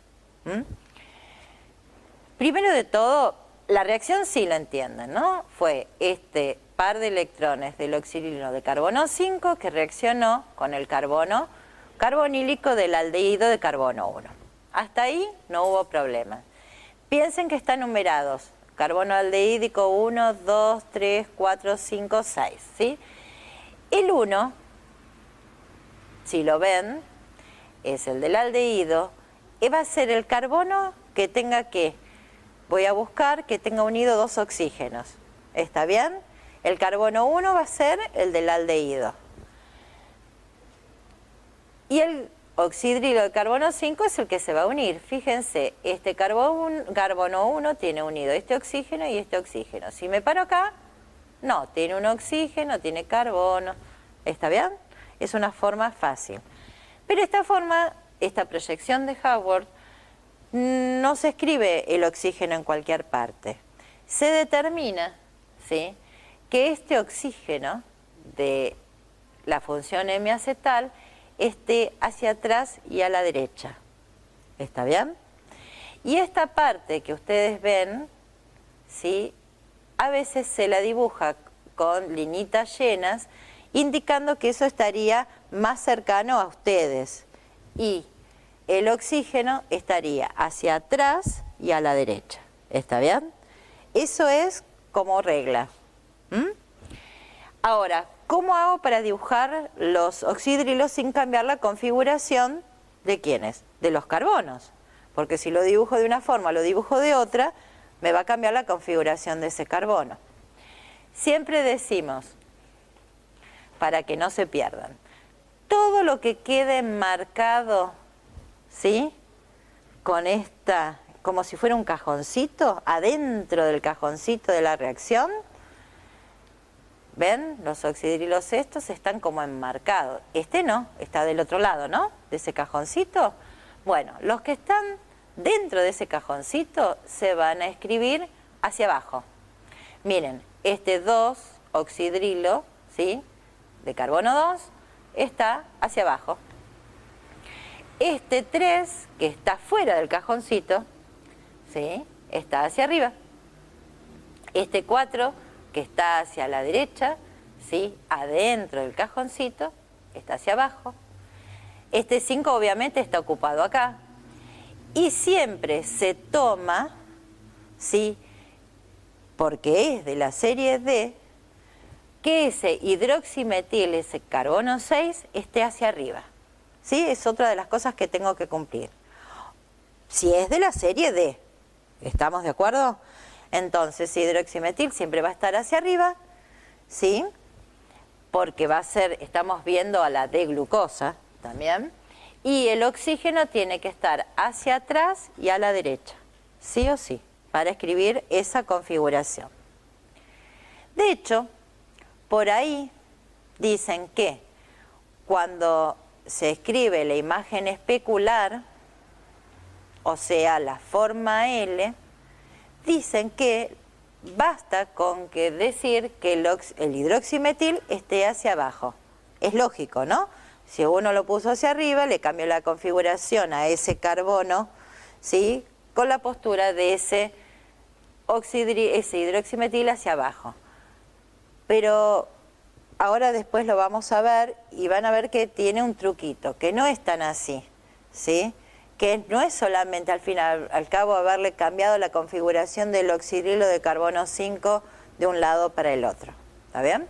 Speaker 1: Primero de todo, la reacción sí la entienden, ¿no? Fue este par de electrones del oxidrilo de carbono 5 que reaccionó con el carbono carbonílico del aldehído de carbono 1. Hasta ahí no hubo problema. Piensen que están numerados. Carbono aldehídico 1, 2, 3, 4, 5, 6, ¿sí? El 1, si lo ven, es el del aldehído, y va a ser el carbono que tenga que, voy a buscar que tenga unido 2 oxígenos. ¿Está bien? El carbono 1 va a ser el del aldehído. Y el oxidrilo de carbono 5 es el que se va a unir. Fíjense, este carbono 1 tiene unido este oxígeno y este oxígeno. Si me paro acá, no, tiene un oxígeno, tiene carbono. ¿Está bien? Es una forma fácil. Pero esta forma, esta proyección de Haworth, no se escribe el oxígeno en cualquier parte. Se determina, ¿sí?, que este oxígeno de la función M-acetal esté hacia atrás y a la derecha. ¿Está bien? Y esta parte que ustedes ven, ¿sí?, a veces se la dibuja con liñitas llenas, indicando que eso estaría más cercano a ustedes. Y el oxígeno estaría hacia atrás y a la derecha. ¿Está bien? Eso es como regla. Ahora, ¿cómo hago para dibujar los oxidrilos sin cambiar la configuración de quiénes? De los carbonos. Porque si lo dibujo de una forma, lo dibujo de otra, me va a cambiar la configuración de ese carbono. Siempre decimos, para que no se pierdan, todo lo que quede marcado, ¿sí?, con esta, como si fuera un cajoncito, adentro del cajoncito de la reacción, ¿ven? Los oxidrilos estos están como enmarcados. Este no, está del otro lado, ¿no?, de ese cajoncito. Bueno, los que están dentro de ese cajoncito se van a escribir hacia abajo. Miren, este 2 oxidrilo, ¿sí?, de carbono 2, está hacia abajo. Este 3, que está fuera del cajoncito, ¿sí?, está hacia arriba. Este 4, que está hacia la derecha, ¿sí?, adentro del cajoncito, está hacia abajo. Este 5 obviamente está ocupado acá. Y siempre se toma, ¿sí?, porque es de la serie D, que ese hidroximetil, ese carbono 6, esté hacia arriba. ¿Sí? Es otra de las cosas que tengo que cumplir. Si es de la serie D, ¿estamos de acuerdo? Entonces, hidroximetil siempre va a estar hacia arriba, ¿sí?, porque va a ser, estamos viendo a la D-glucosa también, y el oxígeno tiene que estar hacia atrás y a la derecha, sí o sí, para escribir esa configuración. De hecho, por ahí dicen que cuando se escribe la imagen especular, o sea, la forma L, dicen que basta con que decir que el hidroximetil esté hacia abajo. Es lógico, ¿no? Si uno lo puso hacia arriba, le cambió la configuración a ese carbono, ¿sí?, con la postura de ese hidroximetil hacia abajo. Pero ahora después lo vamos a ver y van a ver que tiene un truquito, que no es tan así, ¿sí?, que no es solamente al cabo haberle cambiado la configuración del oxidrilo de carbono 5 de un lado para el otro. ¿Está bien?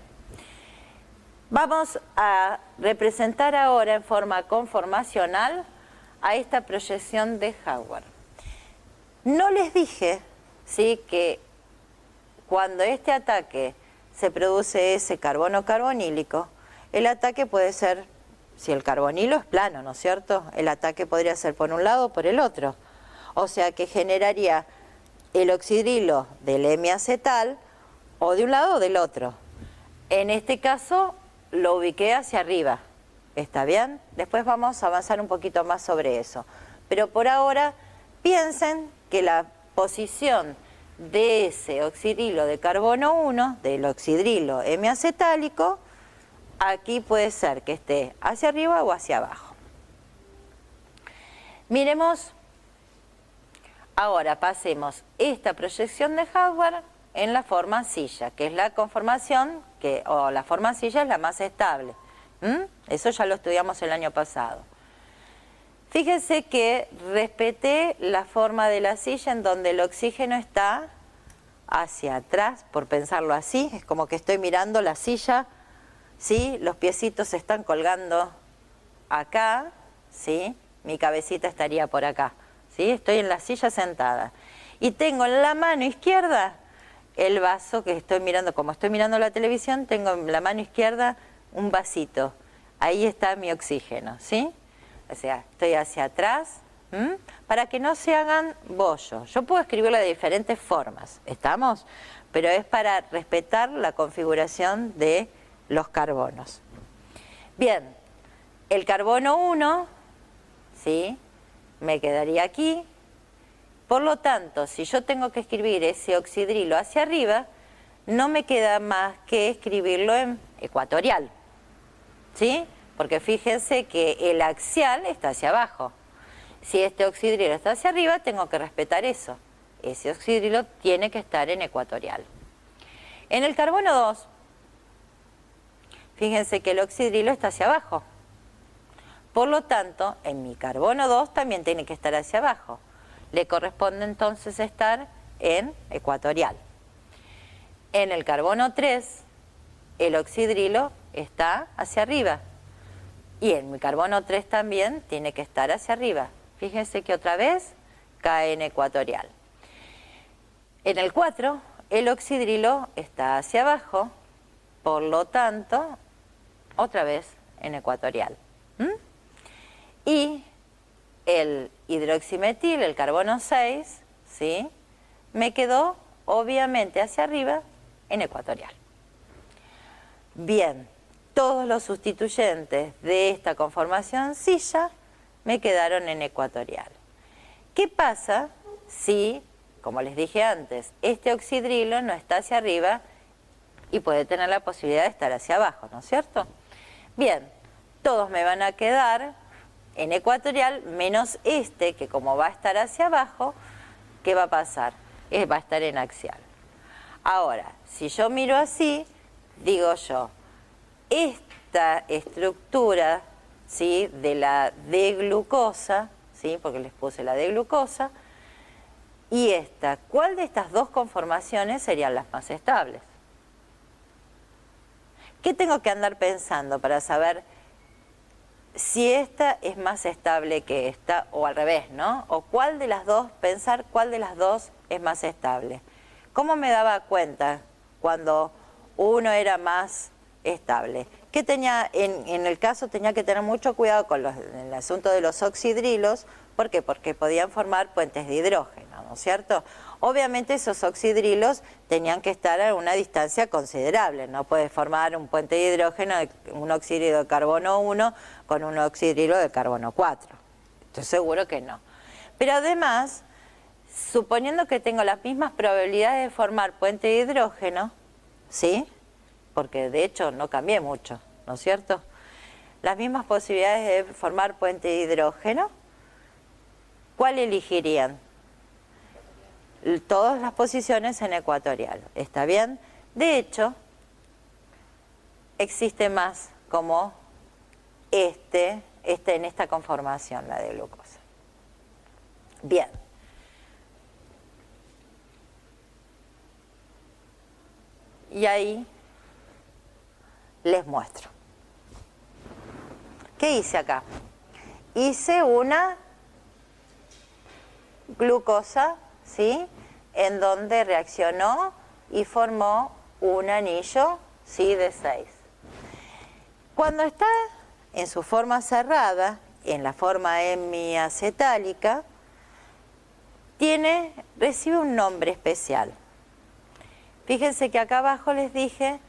Speaker 1: Vamos a representar ahora en forma conformacional a esta proyección de Haworth. No les dije, ¿sí?, que cuando este ataque se produce ese carbono carbonílico, el ataque puede ser, si el carbonilo es plano, ¿no es cierto?, el ataque podría ser por un lado o por el otro. O sea que generaría el oxidrilo del M-acetal o de un lado o del otro. En este caso lo ubiqué hacia arriba. ¿Está bien? Después vamos a avanzar un poquito más sobre eso. Pero por ahora piensen que la posición de ese oxidrilo de carbono 1, del oxidrilo M-acetálico, aquí puede ser que esté hacia arriba o hacia abajo. Miremos, ahora pasemos esta proyección de hardware en la forma silla, que es la conformación, o la forma silla es la más estable. Eso ya lo estudiamos el año pasado. Fíjense que respeté la forma de la silla en donde el oxígeno está hacia atrás, por pensarlo así, es como que estoy mirando la silla, ¿sí? Los piecitos se están colgando acá, ¿sí? Mi cabecita estaría por acá, ¿sí? Estoy en la silla sentada. Y tengo en la mano izquierda el vaso que estoy mirando, como estoy mirando la televisión, tengo en la mano izquierda un vasito. Ahí está mi oxígeno, ¿sí? O sea, estoy hacia atrás, para que no se hagan bollos. Yo puedo escribirlo de diferentes formas, ¿estamos? Pero es para respetar la configuración de los carbonos. Bien, el carbono 1, ¿sí? Me quedaría aquí. Por lo tanto, si yo tengo que escribir ese oxidrilo hacia arriba, no me queda más que escribirlo en ecuatorial, ¿sí? Porque fíjense que el axial está hacia abajo. Si este oxidrilo está hacia arriba, tengo que respetar eso. Ese oxidrilo tiene que estar en ecuatorial. En el carbono 2, fíjense que el oxidrilo está hacia abajo. Por lo tanto, en mi carbono 2 también tiene que estar hacia abajo. Le corresponde entonces estar en ecuatorial. En el carbono 3, el oxidrilo está hacia arriba. Y en mi carbono 3 también tiene que estar hacia arriba. Fíjense que otra vez cae en ecuatorial. En el 4, el oxidrilo está hacia abajo, por lo tanto, otra vez en ecuatorial. Y el hidroximetil, el carbono 6, ¿sí? Me quedó obviamente hacia arriba en ecuatorial. Bien, todos los sustituyentes de esta conformación silla me quedaron en ecuatorial. ¿Qué pasa si, como les dije antes, este oxidrilo no está hacia arriba y puede tener la posibilidad de estar hacia abajo, ¿no es cierto? Bien, todos me van a quedar en ecuatorial, menos este, que como va a estar hacia abajo, ¿qué va a pasar? Va a estar en axial. Ahora, si yo miro así, digo yo, esta estructura, ¿sí?, de la D-glucosa, ¿sí?, porque les puse la D-glucosa, y esta, ¿cuál de estas dos conformaciones serían las más estables? ¿Qué tengo que andar pensando para saber si esta es más estable que esta, o al revés, ¿no? O cuál de las dos, pensar cuál de las dos es más estable. ¿Cómo me daba cuenta cuando uno era más estable? ¿Qué tenía, en el caso tenía que tener mucho cuidado con el asunto de los oxidrilos? ¿Por qué? Porque podían formar puentes de hidrógeno, ¿no es cierto? Obviamente esos oxidrilos tenían que estar a una distancia considerable. No puedes formar un puente de hidrógeno, un oxidrilo de carbono 1 con un oxidrilo de carbono 4. Estoy seguro que no. Pero además, suponiendo que tengo las mismas probabilidades de formar puente de hidrógeno, ¿sí?, porque de hecho no cambié mucho, ¿no es cierto? Las mismas posibilidades de formar puente de hidrógeno, ¿cuál elegirían? Todas las posiciones en ecuatorial, ¿está bien? De hecho, existe más como en esta conformación, la de glucosa. Bien. Y ahí les muestro. ¿Qué hice acá? Hice una glucosa, ¿sí?, en donde reaccionó y formó un anillo, ¿sí?, de 6. Cuando está en su forma cerrada, en la forma hemiacetálica, recibe un nombre especial. Fíjense que acá abajo les dije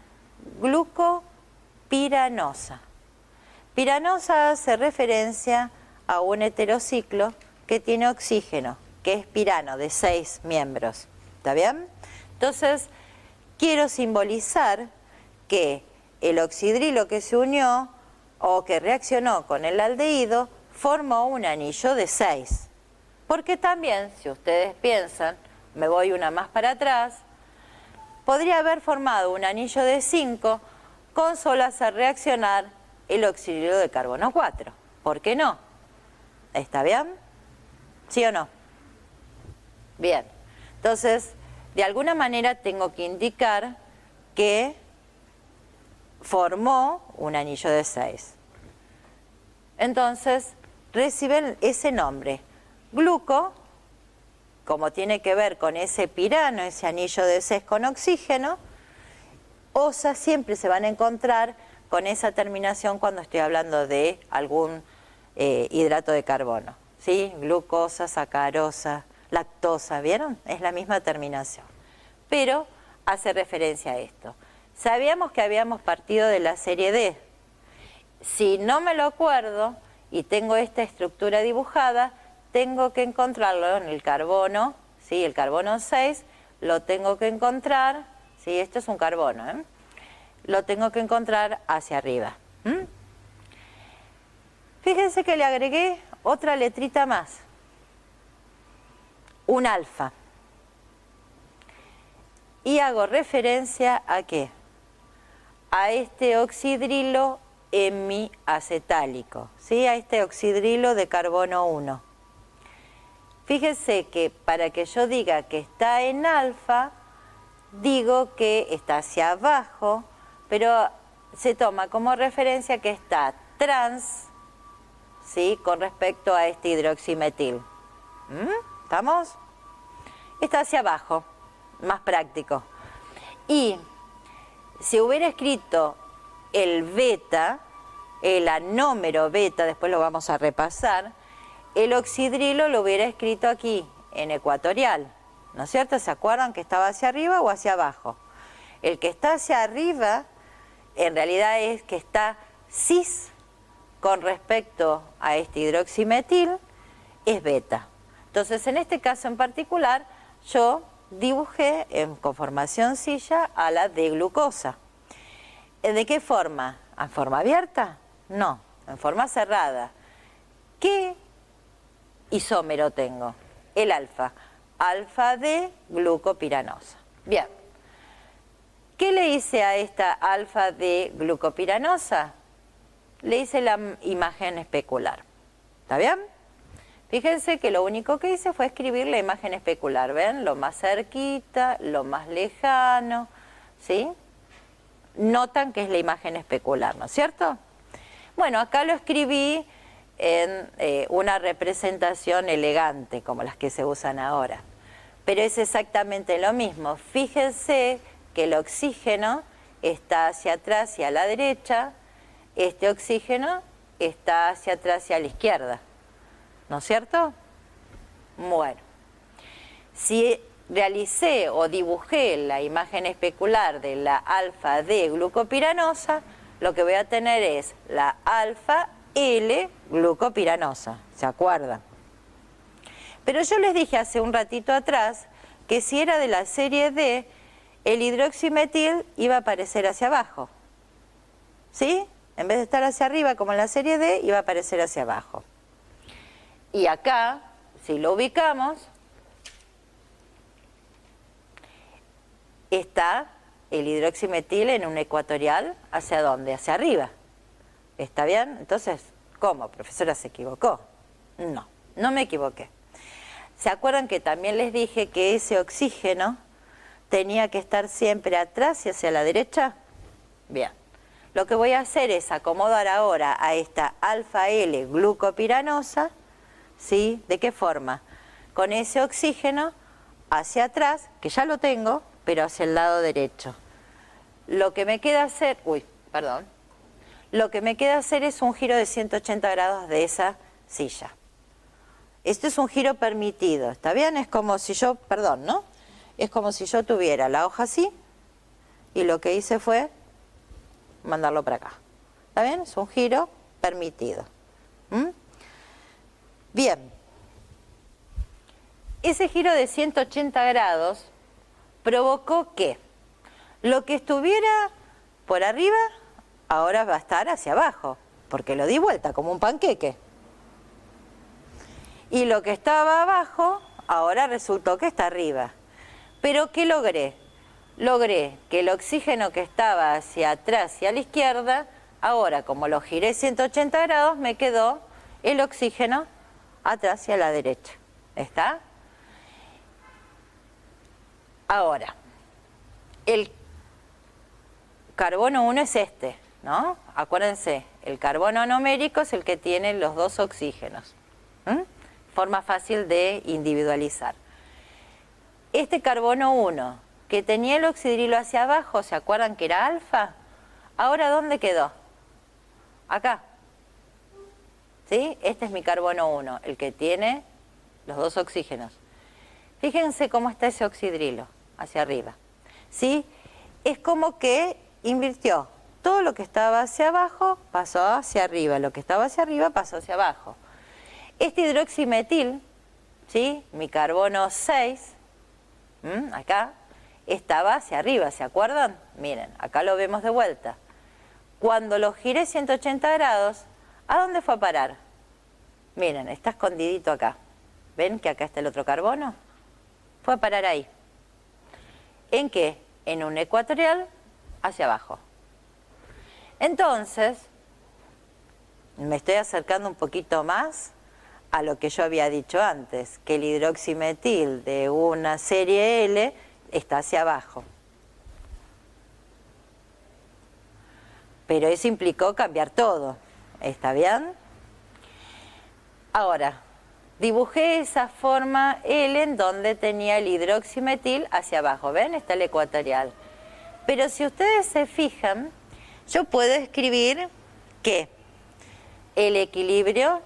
Speaker 1: glucopiranosa. Piranosa hace referencia a un heterociclo que tiene oxígeno, que es pirano, de 6 miembros. ¿Está bien? Entonces, quiero simbolizar que el oxidrilo que se unió o que reaccionó con el aldehído formó un anillo de 6. Porque también, si ustedes piensan, me voy una más para atrás, podría haber formado un anillo de 5 con solo hacer reaccionar el oxidrilo de carbono 4. ¿Por qué no? ¿Está bien? ¿Sí o no? Bien. Entonces, de alguna manera tengo que indicar que formó un anillo de 6. Entonces, reciben ese nombre. Gluco, como tiene que ver con ese pirano, ese anillo de 6 con oxígeno, osa siempre se van a encontrar con esa terminación cuando estoy hablando de algún hidrato de carbono. ¿Sí? Glucosa, sacarosa, lactosa, ¿vieron? Es la misma terminación. Pero hace referencia a esto. Sabíamos que habíamos partido de la serie D. Si no me lo acuerdo y tengo esta estructura dibujada, tengo que encontrarlo en el carbono, ¿sí? El carbono 6 lo tengo que encontrar, ¿sí? Esto es un carbono, ¿eh? Lo tengo que encontrar hacia arriba. Fíjense que le agregué otra letrita más, un alfa. Y hago referencia a ¿qué? A este oxidrilo hemiacetálico, ¿sí? A este oxidrilo de carbono 1. Fíjense que para que yo diga que está en alfa, digo que está hacia abajo, pero se toma como referencia que está trans, ¿sí? Con respecto a este hidroximetil. ¿Estamos? Está hacia abajo, más práctico. Y si hubiera escrito el beta, el anómero beta, después lo vamos a repasar, el oxidrilo lo hubiera escrito aquí, en ecuatorial, ¿no es cierto? ¿Se acuerdan que estaba hacia arriba o hacia abajo? El que está hacia arriba, en realidad es que está cis con respecto a este hidroximetil, es beta. Entonces, en este caso en particular, yo dibujé en conformación silla a la D-glucosa. ¿De qué forma? ¿En forma abierta? No, en forma cerrada. ¿Qué isómero tengo? El alfa. Alfa D glucopiranosa. Bien. ¿Qué le hice a esta alfa D glucopiranosa? Le hice la imagen especular. ¿Está bien? Fíjense que lo único que hice fue escribir la imagen especular. ¿Ven? Lo más cerquita, lo más lejano, ¿sí? Notan que es la imagen especular, ¿no es cierto? Bueno, acá lo escribí en una representación elegante, como las que se usan ahora. Pero es exactamente lo mismo. Fíjense que el oxígeno está hacia atrás y a la derecha, este oxígeno está hacia atrás y a la izquierda. ¿No es cierto? Bueno, si realicé o dibujé la imagen especular de la alfa D glucopiranosa, lo que voy a tener es la alfa L glucopiranosa, ¿se acuerdan? Pero yo les dije hace un ratito atrás que si era de la serie D, el hidroximetil iba a aparecer hacia abajo, ¿sí? En vez de estar hacia arriba como en la serie D, iba a aparecer hacia abajo. Y acá, si lo ubicamos, está el hidroximetil en un ecuatorial, ¿hacia dónde? Hacia arriba. ¿Está bien? Entonces, ¿cómo? ¿Profesora se equivocó? No, no me equivoqué. ¿Se acuerdan que también les dije que ese oxígeno tenía que estar siempre atrás y hacia la derecha? Bien. Lo que voy a hacer es acomodar ahora a esta alfa L glucopiranosa, ¿sí? ¿De qué forma? Con ese oxígeno hacia atrás, que ya lo tengo, pero hacia el lado derecho. Lo que me queda hacer, lo que me queda hacer es un giro de 180 grados de esa silla. Esto es un giro permitido, ¿está bien? Es como si yo, ¿no? Es como si yo tuviera la hoja así y lo que hice fue mandarlo para acá. ¿Está bien? Es un giro permitido. Bien. Ese giro de 180 grados provocó que lo que estuviera por arriba ahora va a estar hacia abajo, porque lo di vuelta como un panqueque. Y lo que estaba abajo ahora resultó que está arriba. ¿Pero qué logré? Logré que el oxígeno que estaba hacia atrás y a la izquierda, ahora como lo giré 180 grados, me quedó el oxígeno atrás y a la derecha. ¿Está? Ahora, el carbono 1 es este, ¿no? Acuérdense, el carbono anomérico es el que tiene los dos oxígenos. Forma fácil de individualizar. Este carbono 1, que tenía el oxidrilo hacia abajo, ¿se acuerdan que era alfa? Ahora, ¿dónde quedó? Acá. ¿Sí? Este es mi carbono 1, el que tiene los dos oxígenos. Fíjense cómo está ese oxidrilo hacia arriba. ¿Sí? Es como que invirtió. Todo lo que estaba hacia abajo pasó hacia arriba, lo que estaba hacia arriba pasó hacia abajo. Este hidroximetil, ¿sí? Mi carbono 6, acá, estaba hacia arriba, ¿se acuerdan? Miren, acá lo vemos de vuelta. Cuando lo giré 180 grados, ¿a dónde fue a parar? Miren, está escondidito acá. ¿Ven que acá está el otro carbono? Fue a parar ahí. ¿En qué? En un ecuatorial hacia abajo. Entonces, me estoy acercando un poquito más a lo que yo había dicho antes, que el hidroximetil de una serie L está hacia abajo. Pero eso implicó cambiar todo. ¿Está bien? Ahora, dibujé esa forma L en donde tenía el hidroximetil hacia abajo. ¿Ven? Está el ecuatorial. Pero si ustedes se fijan, yo puedo escribir que el equilibrio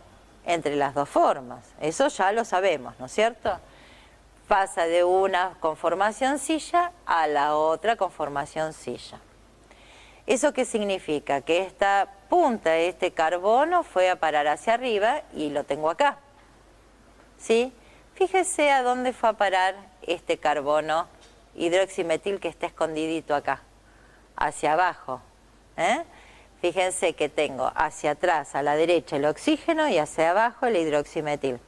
Speaker 1: entre las dos formas. Eso ya lo sabemos, ¿no es cierto? Pasa de una conformación silla a la otra conformación silla. ¿Eso qué significa? Que esta punta de este carbono fue a parar hacia arriba y lo tengo acá. ¿Sí? Fíjese a dónde fue a parar este carbono hidroximetil que está escondidito acá. Hacia abajo. Fíjense que tengo hacia atrás, a la derecha, el oxígeno y hacia abajo el hidroximetil.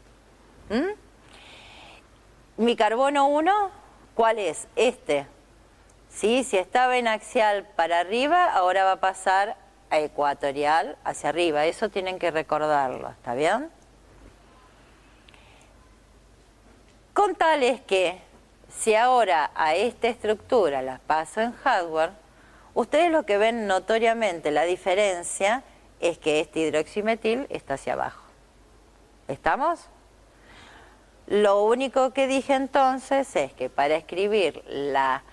Speaker 1: Mi carbono 1, ¿cuál es? Este. ¿Sí? Si estaba en axial para arriba, ahora va a pasar a ecuatorial hacia arriba. Eso tienen que recordarlo, ¿está bien? Con tal es que, si ahora a esta estructura la paso en hardware, ustedes lo que ven notoriamente la diferencia es que este hidroximetil está hacia abajo. ¿Estamos? Lo único que dije entonces es que para escribir la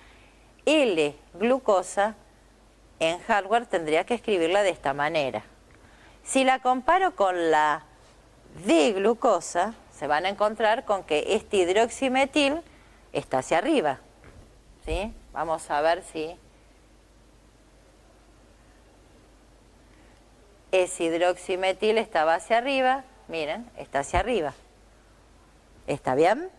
Speaker 1: L-glucosa en hardware tendría que escribirla de esta manera. Si la comparo con la D-glucosa, se van a encontrar con que este hidroximetil está hacia arriba. ¿Sí? Vamos a ver si ese hidroximetil estaba hacia arriba. Miren, está hacia arriba. ¿Está bien?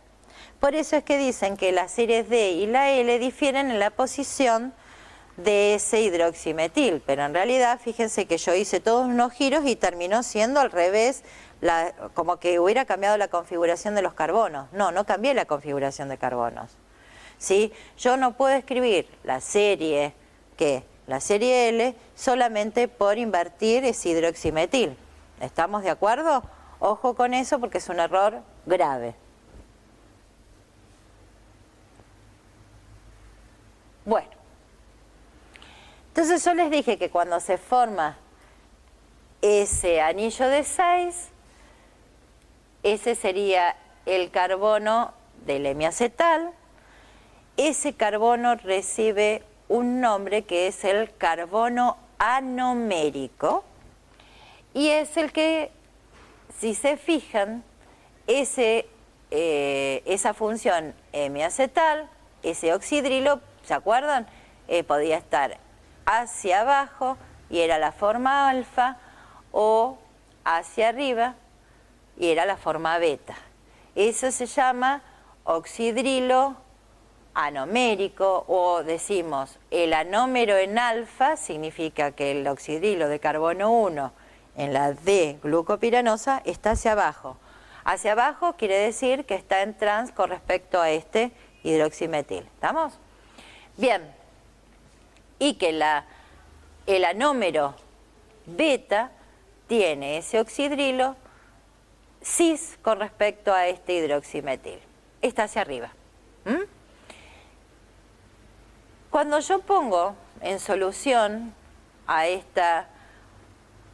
Speaker 1: Por eso es que dicen que las series D y la L difieren en la posición de ese hidroximetil, pero en realidad fíjense que yo hice todos unos giros y terminó siendo al revés, como que hubiera cambiado la configuración de los carbonos. No, no cambié la configuración de carbonos. ¿Sí? Yo no puedo escribir la serie L solamente por invertir ese hidroximetil. ¿Estamos de acuerdo? Ojo con eso porque es un error grave. Bueno, entonces yo les dije que cuando se forma ese anillo de 6, ese sería el carbono del hemiacetal. Ese carbono recibe un nombre que es el carbono anomérico y es el que, si se fijan, esa función hemiacetal, ese oxidrilo, ¿se acuerdan? Podía estar hacia abajo y era la forma alfa o hacia arriba y era la forma beta. Eso se llama oxidrilo anomérico, o decimos el anómero en alfa, significa que el oxidrilo de carbono 1 en la D-glucopiranosa está hacia abajo. Hacia abajo quiere decir que está en trans con respecto a este hidroximetil. ¿Estamos? Bien. Y que el anómero beta tiene ese oxidrilo cis con respecto a este hidroximetil. Está hacia arriba. Cuando yo pongo en solución a esta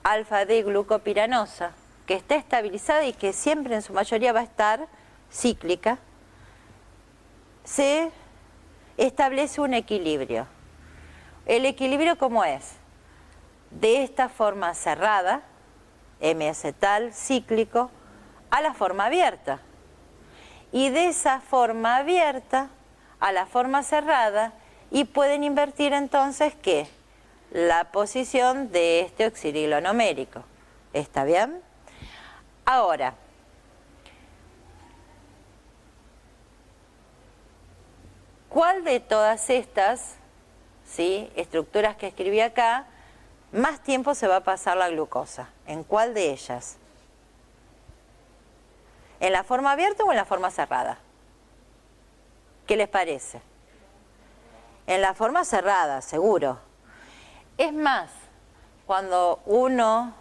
Speaker 1: alfa-D-glucopiranosa, que está estabilizada y que siempre en su mayoría va a estar cíclica, se establece un equilibrio. ¿El equilibrio cómo es? De esta forma cerrada, M-acetal cíclico, a la forma abierta. Y de esa forma abierta a la forma cerrada, y pueden invertir entonces, ¿qué? La posición de este oxidrilo anomérico. ¿Está bien? Ahora, ¿cuál de todas estas, ¿sí?, estructuras que escribí acá, más tiempo se va a pasar la glucosa? ¿En cuál de ellas? ¿En la forma abierta o en la forma cerrada? ¿Qué les parece? En la forma cerrada, seguro. Es más, cuando uno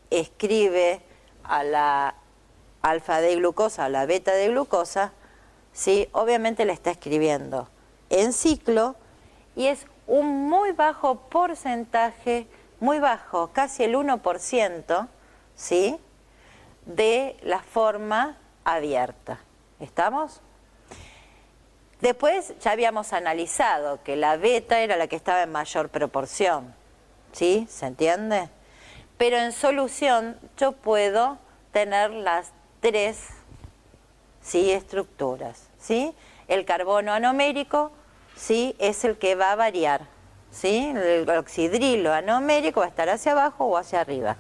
Speaker 1: escribe a la alfa-D-glucosa, a la beta-D-glucosa, ¿sí?, obviamente le está escribiendo en ciclo y es un muy bajo porcentaje, muy bajo, casi el 1%, ¿sí?, de la forma abierta. ¿Estamos? Después ya habíamos analizado que la beta era la que estaba en mayor proporción, ¿sí? ¿Se entiende? Pero en solución yo puedo tener las tres, ¿sí?, estructuras, ¿sí? El carbono anomérico, ¿sí?, es el que va a variar, ¿sí? El oxidrilo anomérico va a estar hacia abajo o hacia arriba.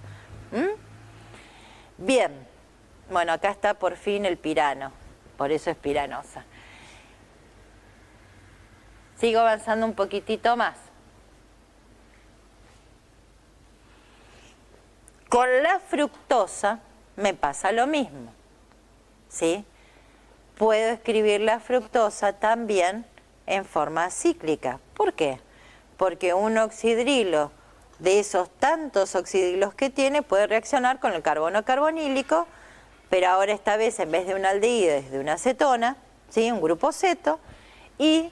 Speaker 1: Bien, bueno, acá está por fin el pirano, por eso es piranosa. Sigo avanzando un poquitito más. Con la fructosa me pasa lo mismo, ¿sí? Puedo escribir la fructosa también en forma cíclica. ¿Por qué? Porque un oxidrilo de esos tantos oxidrilos que tiene puede reaccionar con el carbono carbonílico, pero ahora esta vez en vez de un aldehído es de una acetona, ¿sí?, un grupo ceto, y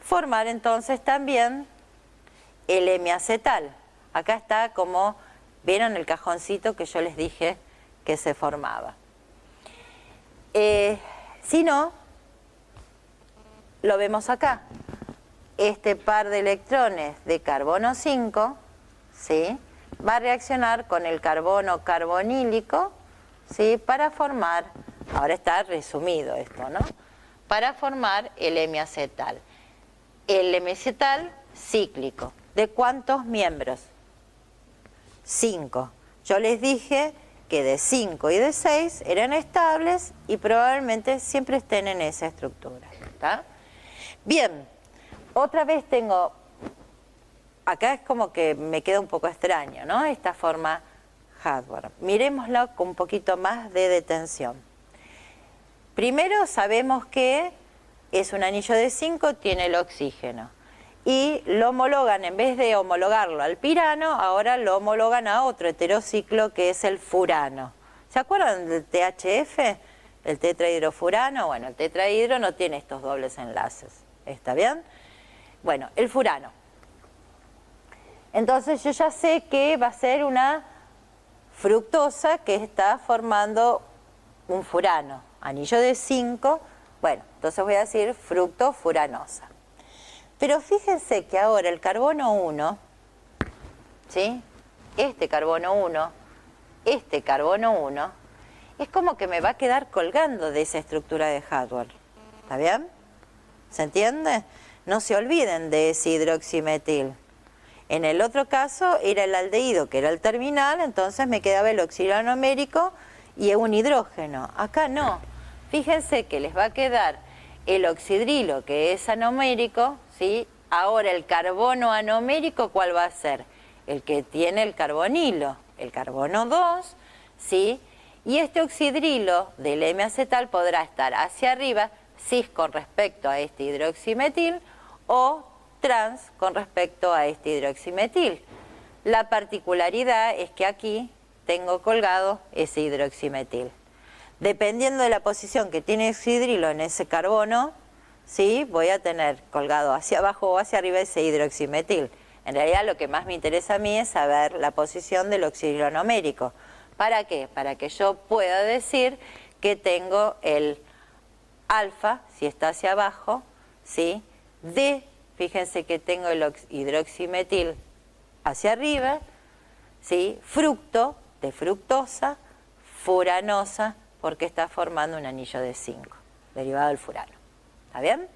Speaker 1: formar entonces también el hemiacetal. Acá está como, ¿vieron el cajoncito que yo les dije que se formaba? Si no, lo vemos acá. Este par de electrones de carbono 5, ¿sí?, va a reaccionar con el carbono carbonílico, ¿sí?, para formar, ahora está resumido esto, ¿no?, para formar el hemiacetal. El hemiacetal cíclico. ¿De cuántos miembros? 5. Yo les dije que de 5 y de 6 eran estables y probablemente siempre estén en esa estructura. ¿Está? Bien, otra vez tengo, acá es como que me queda un poco extraño, ¿no?, esta forma Hadward. Miremosla con un poquito más de detención. Primero sabemos que es un anillo de 5, tiene el oxígeno. Y lo homologan, en vez de homologarlo al pirano, ahora lo homologan a otro heterociclo que es el furano. ¿Se acuerdan del THF? El tetrahidrofurano. Bueno, el tetrahidro no tiene estos dobles enlaces. ¿Está bien? Bueno, el furano. Entonces yo ya sé que va a ser una fructosa que está formando un furano. Anillo de 5. Bueno, entonces voy a decir fructofuranosa. Pero fíjense que ahora el carbono 1, ¿sí?, este carbono 1, es como que me va a quedar colgando de esa estructura de Hadward. ¿Está bien? ¿Se entiende? No se olviden de ese hidroximetil. En el otro caso era el aldehído, que era el terminal, entonces me quedaba el oxidrilo anomérico y un hidrógeno. Acá no. Fíjense que les va a quedar el oxidrilo, que es anomérico, ¿sí? Ahora el carbono anomérico, ¿cuál va a ser? El que tiene el carbonilo, el carbono 2, ¿sí? Y este oxidrilo del M-acetal podrá estar hacia arriba, cis con respecto a este hidroximetil, o trans con respecto a este hidroximetil. La particularidad es que aquí tengo colgado ese hidroximetil. Dependiendo de la posición que tiene oxidrilo en ese carbono, ¿sí? Voy a tener colgado hacia abajo o hacia arriba ese hidroximetil. En realidad lo que más me interesa a mí es saber la posición del oxidrilo anomérico. ¿Para qué? Para que yo pueda decir que tengo el alfa, si está hacia abajo, ¿sí? De, fíjense que tengo el hidroximetil hacia arriba, ¿sí? Fructo, de fructosa, furanosa, porque está formando un anillo de 5, derivado del furano. ¿Está bien?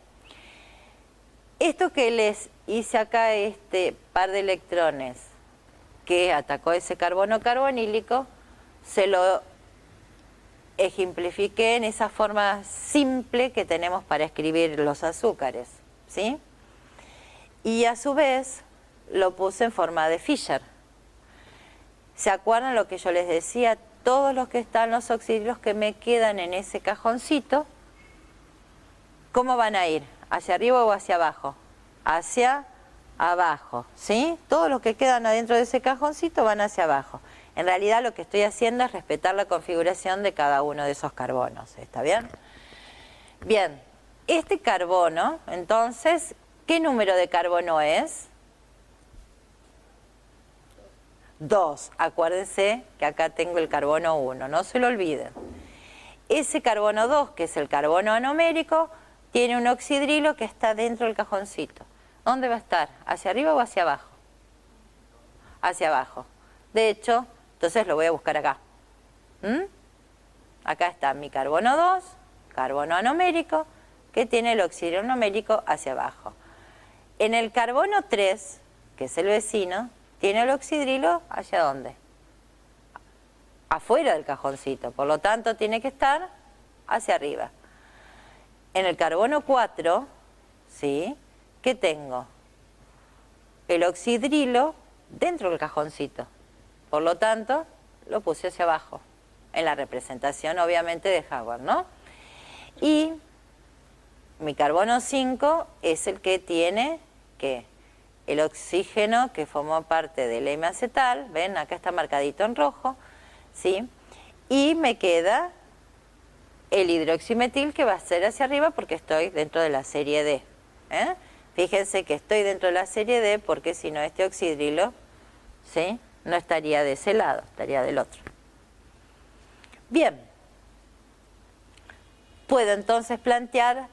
Speaker 1: Esto que les hice acá, este par de electrones que atacó ese carbono carbonílico, se lo ejemplifiqué en esa forma simple que tenemos para escribir los azúcares, ¿sí? Y a su vez lo puse en forma de Fischer. ¿Se acuerdan lo que yo les decía? Todos los que están los oxidrilos que me quedan en ese cajoncito, ¿cómo van a ir? ¿Hacia arriba o hacia abajo? Hacia abajo, ¿sí? Todos los que quedan adentro de ese cajoncito van hacia abajo. En realidad lo que estoy haciendo es respetar la configuración de cada uno de esos carbonos, ¿está bien? Bien, este carbono, entonces, ¿qué número de carbono es? 2. Acuérdense que acá tengo el carbono 1, no se lo olviden. Ese carbono 2, que es el carbono anomérico, tiene un oxidrilo que está dentro del cajoncito. ¿Dónde va a estar? ¿Hacia arriba o hacia abajo? Hacia abajo. De hecho, entonces lo voy a buscar acá. Acá está mi carbono 2, carbono anomérico, que tiene el oxidrilo anomérico hacia abajo. En el carbono 3, que es el vecino, tiene el oxidrilo ¿hacia dónde? Afuera del cajoncito, por lo tanto tiene que estar hacia arriba. En el carbono 4, ¿sí? ¿Qué tengo? El oxidrilo dentro del cajoncito, por lo tanto lo puse hacia abajo, en la representación obviamente de Hayward, ¿no? Y mi carbono 5 es el que tiene, ¿qué? El oxígeno que formó parte del M-acetal, ven, acá está marcadito en rojo, ¿sí? Y me queda el hidroximetil que va a ser hacia arriba porque estoy dentro de la serie D. Fíjense que estoy dentro de la serie D porque si no este oxidrilo, ¿sí? No estaría de ese lado, estaría del otro. Bien, puedo entonces plantear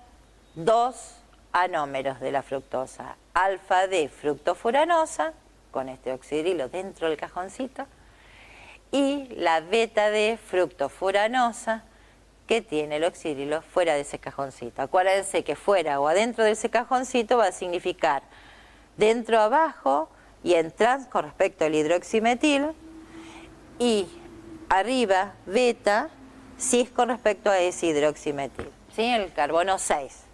Speaker 1: dos anómeros de la fructosa, alfa D fructofuranosa, con este oxidrilo dentro del cajoncito, y la beta D fructofuranosa, que tiene el oxidrilo fuera de ese cajoncito. Acuérdense que fuera o adentro de ese cajoncito va a significar dentro, abajo, y en trans con respecto al hidroximetil, y arriba, beta, cis con respecto a ese hidroximetil, ¿sí? El carbono 6.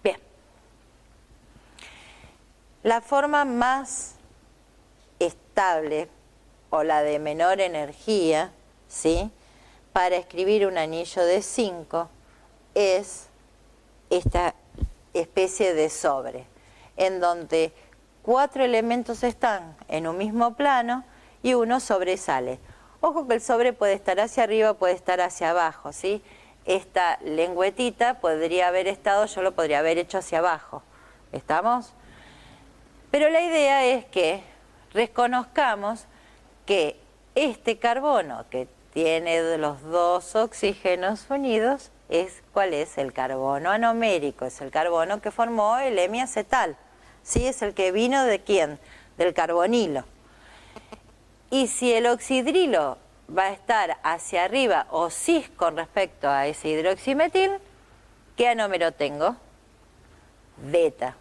Speaker 1: Bien. La forma más estable o la de menor energía, ¿sí? Para escribir un anillo de 5 es esta especie de sobre, en donde 4 elementos están en un mismo plano y uno sobresale. Ojo que el sobre puede estar hacia arriba, puede estar hacia abajo, ¿sí? Esta lengüetita podría haber estado, yo lo podría haber hecho hacia abajo, ¿estamos? Pero la idea es que reconozcamos que este carbono que tiene los dos oxígenos unidos ¿cuál es? El carbono anomérico, es el carbono que formó el M-acetal, ¿sí? Es el que vino ¿de quién? Del carbonilo. Y si el oxidrilo va a estar hacia arriba o cis con respecto a ese hidroximetil, ¿qué anómero tengo? Beta,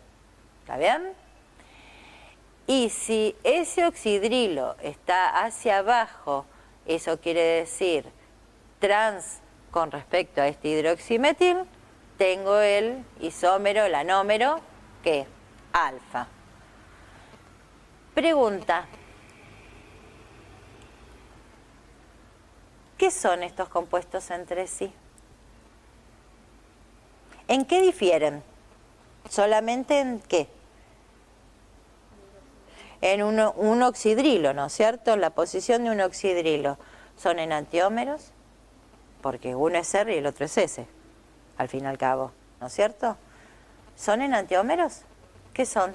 Speaker 1: ¿está bien? Y si ese oxidrilo está hacia abajo, eso quiere decir trans con respecto a este hidroximetil, tengo el isómero, el anómero, ¿qué? Alfa. Pregunta. ¿Qué son estos compuestos entre sí? ¿En qué difieren? ¿Solamente en qué? En un oxidrilo, ¿no es cierto? La posición de un oxidrilo. ¿Son enantiómeros? Porque uno es R y el otro es S, al fin y al cabo, ¿no es cierto? ¿Son enantiómeros? ¿Qué son?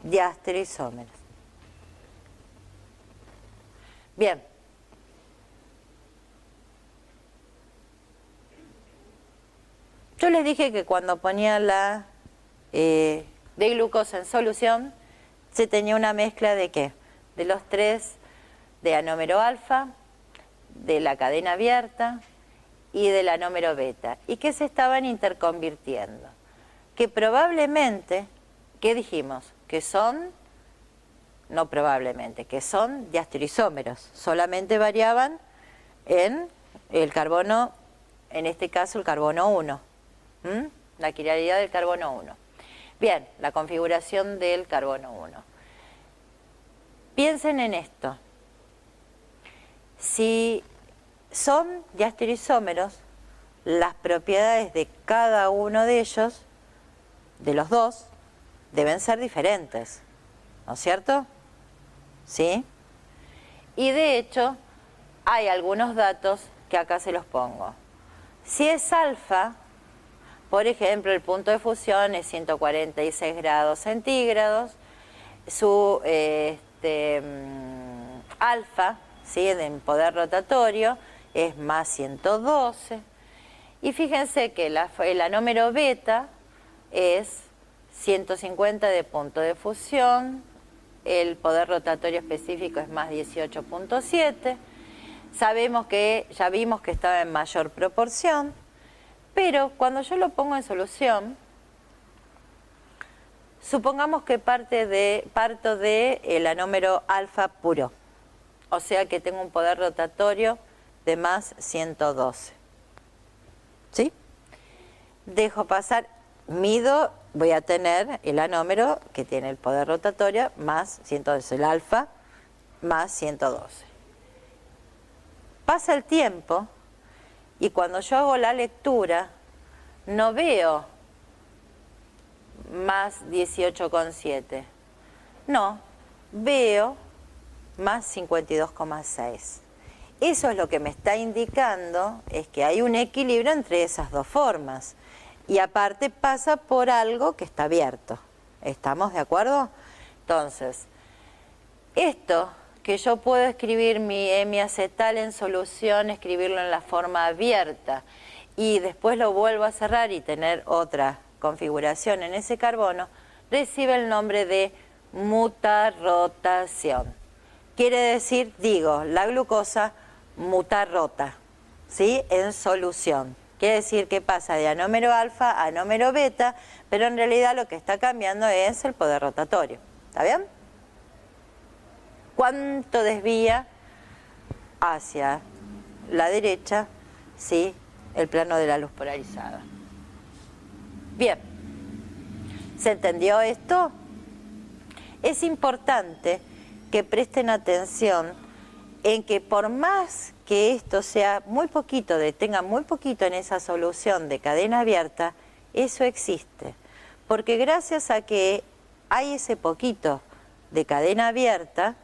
Speaker 1: Diastereoisómeros. Bien. Yo les dije que cuando ponía la de glucosa en solución, se tenía una mezcla de ¿qué? De los tres, de anómero alfa, de la cadena abierta y del anómero beta, y que se estaban interconvirtiendo. Que probablemente, ¿qué dijimos? Que son, no probablemente, que son diastereoisómeros, solamente variaban en el carbono, en este caso el carbono 1. La quiralidad del carbono 1. Bien, la configuración del carbono 1. Piensen en esto. Si son diastereoisómeros, las propiedades de cada uno de ellos, de los dos, deben ser diferentes, ¿no es cierto? ¿Sí? Y de hecho, hay algunos datos que acá se los pongo. Si es alfa, por ejemplo, el punto de fusión es 146 grados centígrados, su alfa, ¿sí?, en poder rotatorio es más 112, y fíjense que el anómero beta es 150 de punto de fusión, el poder rotatorio específico es más 18.7, sabemos que, ya vimos que estaba en mayor proporción, pero cuando yo lo pongo en solución, supongamos que parto de el anómero alfa puro, o sea que tengo un poder rotatorio de más 112. ¿Sí? Dejo pasar, mido, voy a tener el anómero que tiene el poder rotatorio más 112, el alfa más 112. Pasa el tiempo y cuando yo hago la lectura no veo más 18,7. No, veo más 52,6. Eso es lo que me está indicando, es que hay un equilibrio entre esas dos formas. Y aparte pasa por algo que está abierto. ¿Estamos de acuerdo? Entonces, esto que yo puedo escribir mi hemiacetal en solución, escribirlo en la forma abierta, y después lo vuelvo a cerrar y tener otra configuración en ese carbono, recibe el nombre de mutarrotación. Quiere decir, digo, la glucosa mutarrota, ¿sí?, en solución. Quiere decir que pasa de anómero alfa a anómero beta, pero en realidad lo que está cambiando es el poder rotatorio. ¿Está bien? ¿Cuánto desvía hacia la derecha, ¿sí?, el plano de la luz polarizada? Bien, ¿se entendió esto? Es importante que presten atención en que por más que esto sea muy poquito, tenga muy poquito en esa solución de cadena abierta, eso existe. Porque gracias a que hay ese poquito de cadena abierta,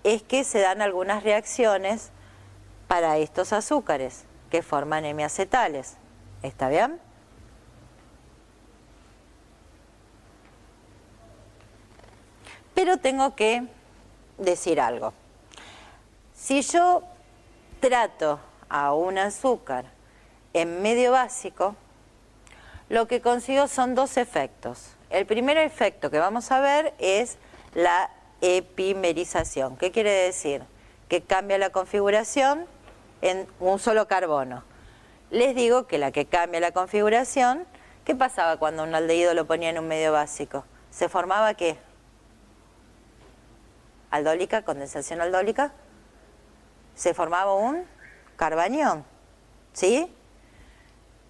Speaker 1: es que se dan algunas reacciones para estos azúcares que forman hemiacetales. ¿Está bien? Pero tengo que decir algo. Si yo trato a un azúcar en medio básico, lo que consigo son dos efectos. El primer efecto que vamos a ver es la epimerización. ¿Qué quiere decir? Que cambia la configuración en un solo carbono. Les digo que la que cambia la configuración, ¿qué pasaba cuando un aldehído lo ponía en un medio básico? ¿Se formaba qué? Aldólica, condensación aldólica. Se formaba un carbanión, ¿sí?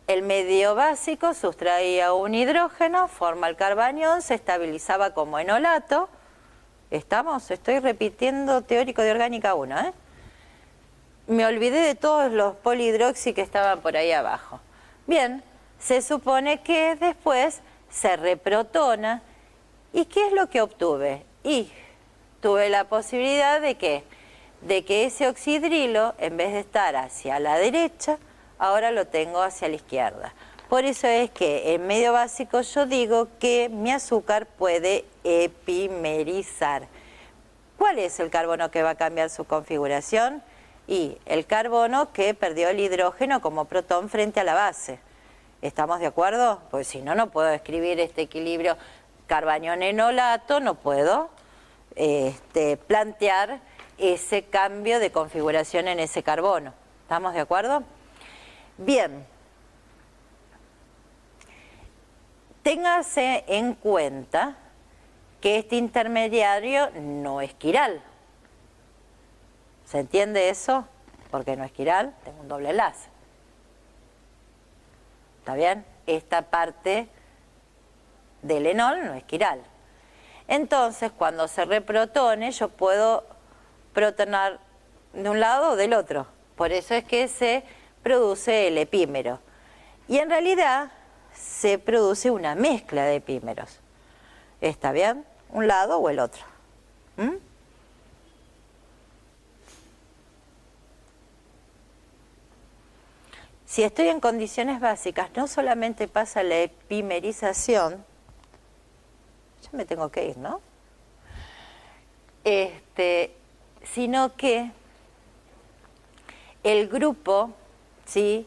Speaker 1: El medio básico sustraía un hidrógeno, forma el carbanión, se estabilizaba como enolato. ¿Estamos? Estoy repitiendo teórico de orgánica 1, ¿eh? Me olvidé de todos los polihidroxi que estaban por ahí abajo. Bien, se supone que después se reprotona. ¿Y qué es lo que obtuve? Y tuve la posibilidad de que ese oxidrilo, en vez de estar hacia la derecha, ahora lo tengo hacia la izquierda. Por eso es que en medio básico yo digo que mi azúcar puede epimerizar. ¿Cuál es el carbono que va a cambiar su configuración? Y el carbono que perdió el hidrógeno como protón frente a la base. ¿Estamos de acuerdo? Pues si no, no puedo escribir este equilibrio carbanión-enolato, no puedo plantear ese cambio de configuración en ese carbono. ¿Estamos de acuerdo? Bien. Téngase en cuenta que este intermediario no es quiral. ¿Se entiende eso? Porque no es quiral, tengo un doble enlace. ¿Está bien? Esta parte del enol no es quiral. Entonces, cuando se reprotone, yo puedo protonar de un lado o del otro. Por eso es que se produce el epímero. Y en realidad se produce una mezcla de epímeros. ¿Está bien? Un lado o el otro. ¿Mm? Si estoy en condiciones básicas, no solamente pasa la epimerización, ya me tengo que ir, ¿no? Sino que el grupo, ¿sí?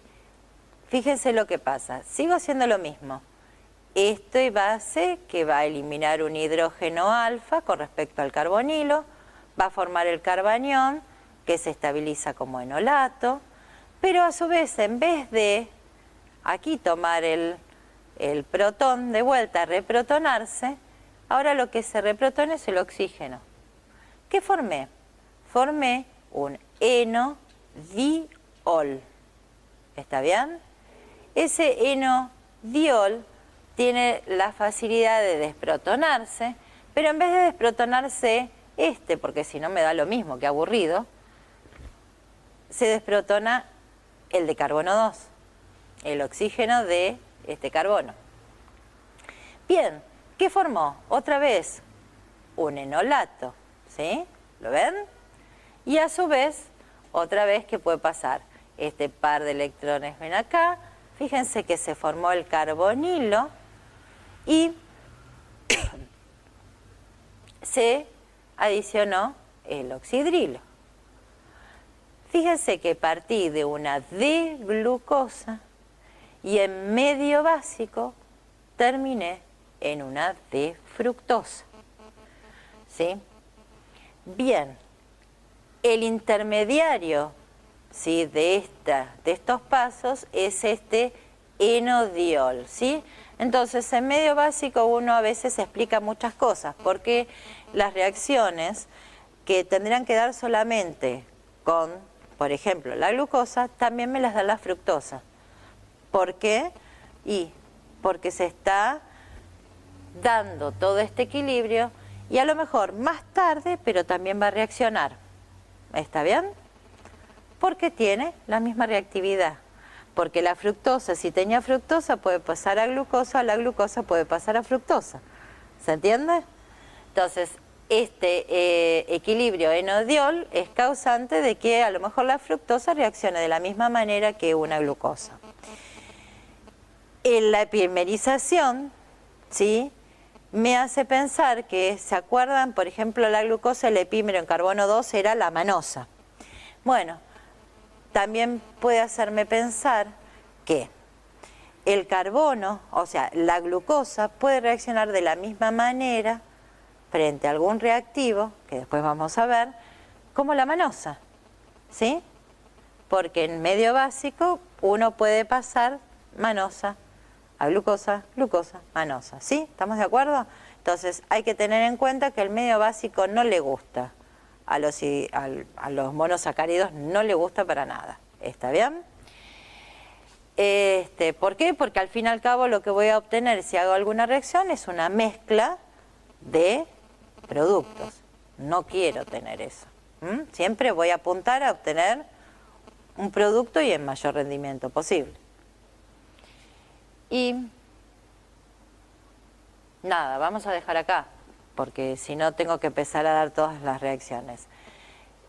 Speaker 1: Fíjense lo que pasa, sigo haciendo lo mismo. Este base que va a eliminar un hidrógeno alfa con respecto al carbonilo, va a formar el carbanión que se estabiliza como enolato, pero a su vez, en vez de aquí tomar el protón de vuelta, reprotonarse, ahora lo que se reprotona es el oxígeno. ¿Qué formé? Formé un enodiol. ¿Está bien? Ese enodiol tiene la facilidad de desprotonarse, pero en vez de desprotonarse porque si no me da lo mismo, que aburrido, se desprotona el de carbono 2, el oxígeno de este carbono. Bien, ¿qué formó? Otra vez un enolato, ¿sí? ¿Lo ven? Y a su vez, otra vez, ¿qué puede pasar? Este par de electrones ven acá, fíjense que se formó el carbonilo y se adicionó el oxidrilo. Fíjense que partí de una D-glucosa y en medio básico terminé en una D-fructosa. ¿Sí? Bien, el intermediario, ¿sí?, de estos pasos es este enodiol, ¿sí? Entonces, en medio básico uno a veces explica muchas cosas, porque las reacciones que tendrían que dar solamente con, por ejemplo, la glucosa, también me las da la fructosa. ¿Por qué? Porque se está dando todo este equilibrio y a lo mejor más tarde, pero también va a reaccionar. ¿Está bien? Porque tiene la misma reactividad. Porque la fructosa, si tenía fructosa, puede pasar a glucosa, la glucosa puede pasar a fructosa. ¿Se entiende? Entonces, este equilibrio enodiol es causante de que a lo mejor la fructosa reaccione de la misma manera que una glucosa. En la epimerización, ¿sí?, me hace pensar que, ¿se acuerdan? Por ejemplo, la glucosa, el epímero en carbono 2 era la manosa. Bueno, también puede hacerme pensar que el carbono, o sea, la glucosa, puede reaccionar de la misma manera frente a algún reactivo, que después vamos a ver, como la manosa, ¿sí? Porque en medio básico uno puede pasar manosa a glucosa, glucosa, manosa, ¿sí? ¿Estamos de acuerdo? Entonces hay que tener en cuenta que el medio básico no le gusta, a los monosacáridos no le gusta para nada, ¿está bien? ¿Por qué? Porque al fin y al cabo lo que voy a obtener si hago alguna reacción es una mezcla de productos. No quiero tener eso. Siempre voy a apuntar a obtener un producto y en mayor rendimiento posible. Y nada, vamos a dejar acá, porque si no tengo que empezar a dar todas las reacciones.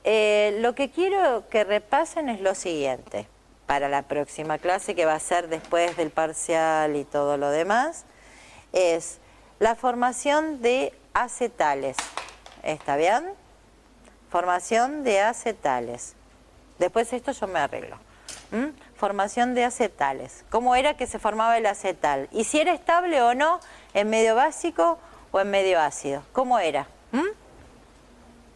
Speaker 1: Lo que quiero que repasen es lo siguiente, para la próxima clase, que va a ser después del parcial y todo lo demás, es la formación de acetales. ¿Está bien? Formación de acetales. Después esto yo me arreglo. Formación de acetales. ¿Cómo era que se formaba el acetal? Y si era estable o no en medio básico o en medio ácido. ¿Cómo era?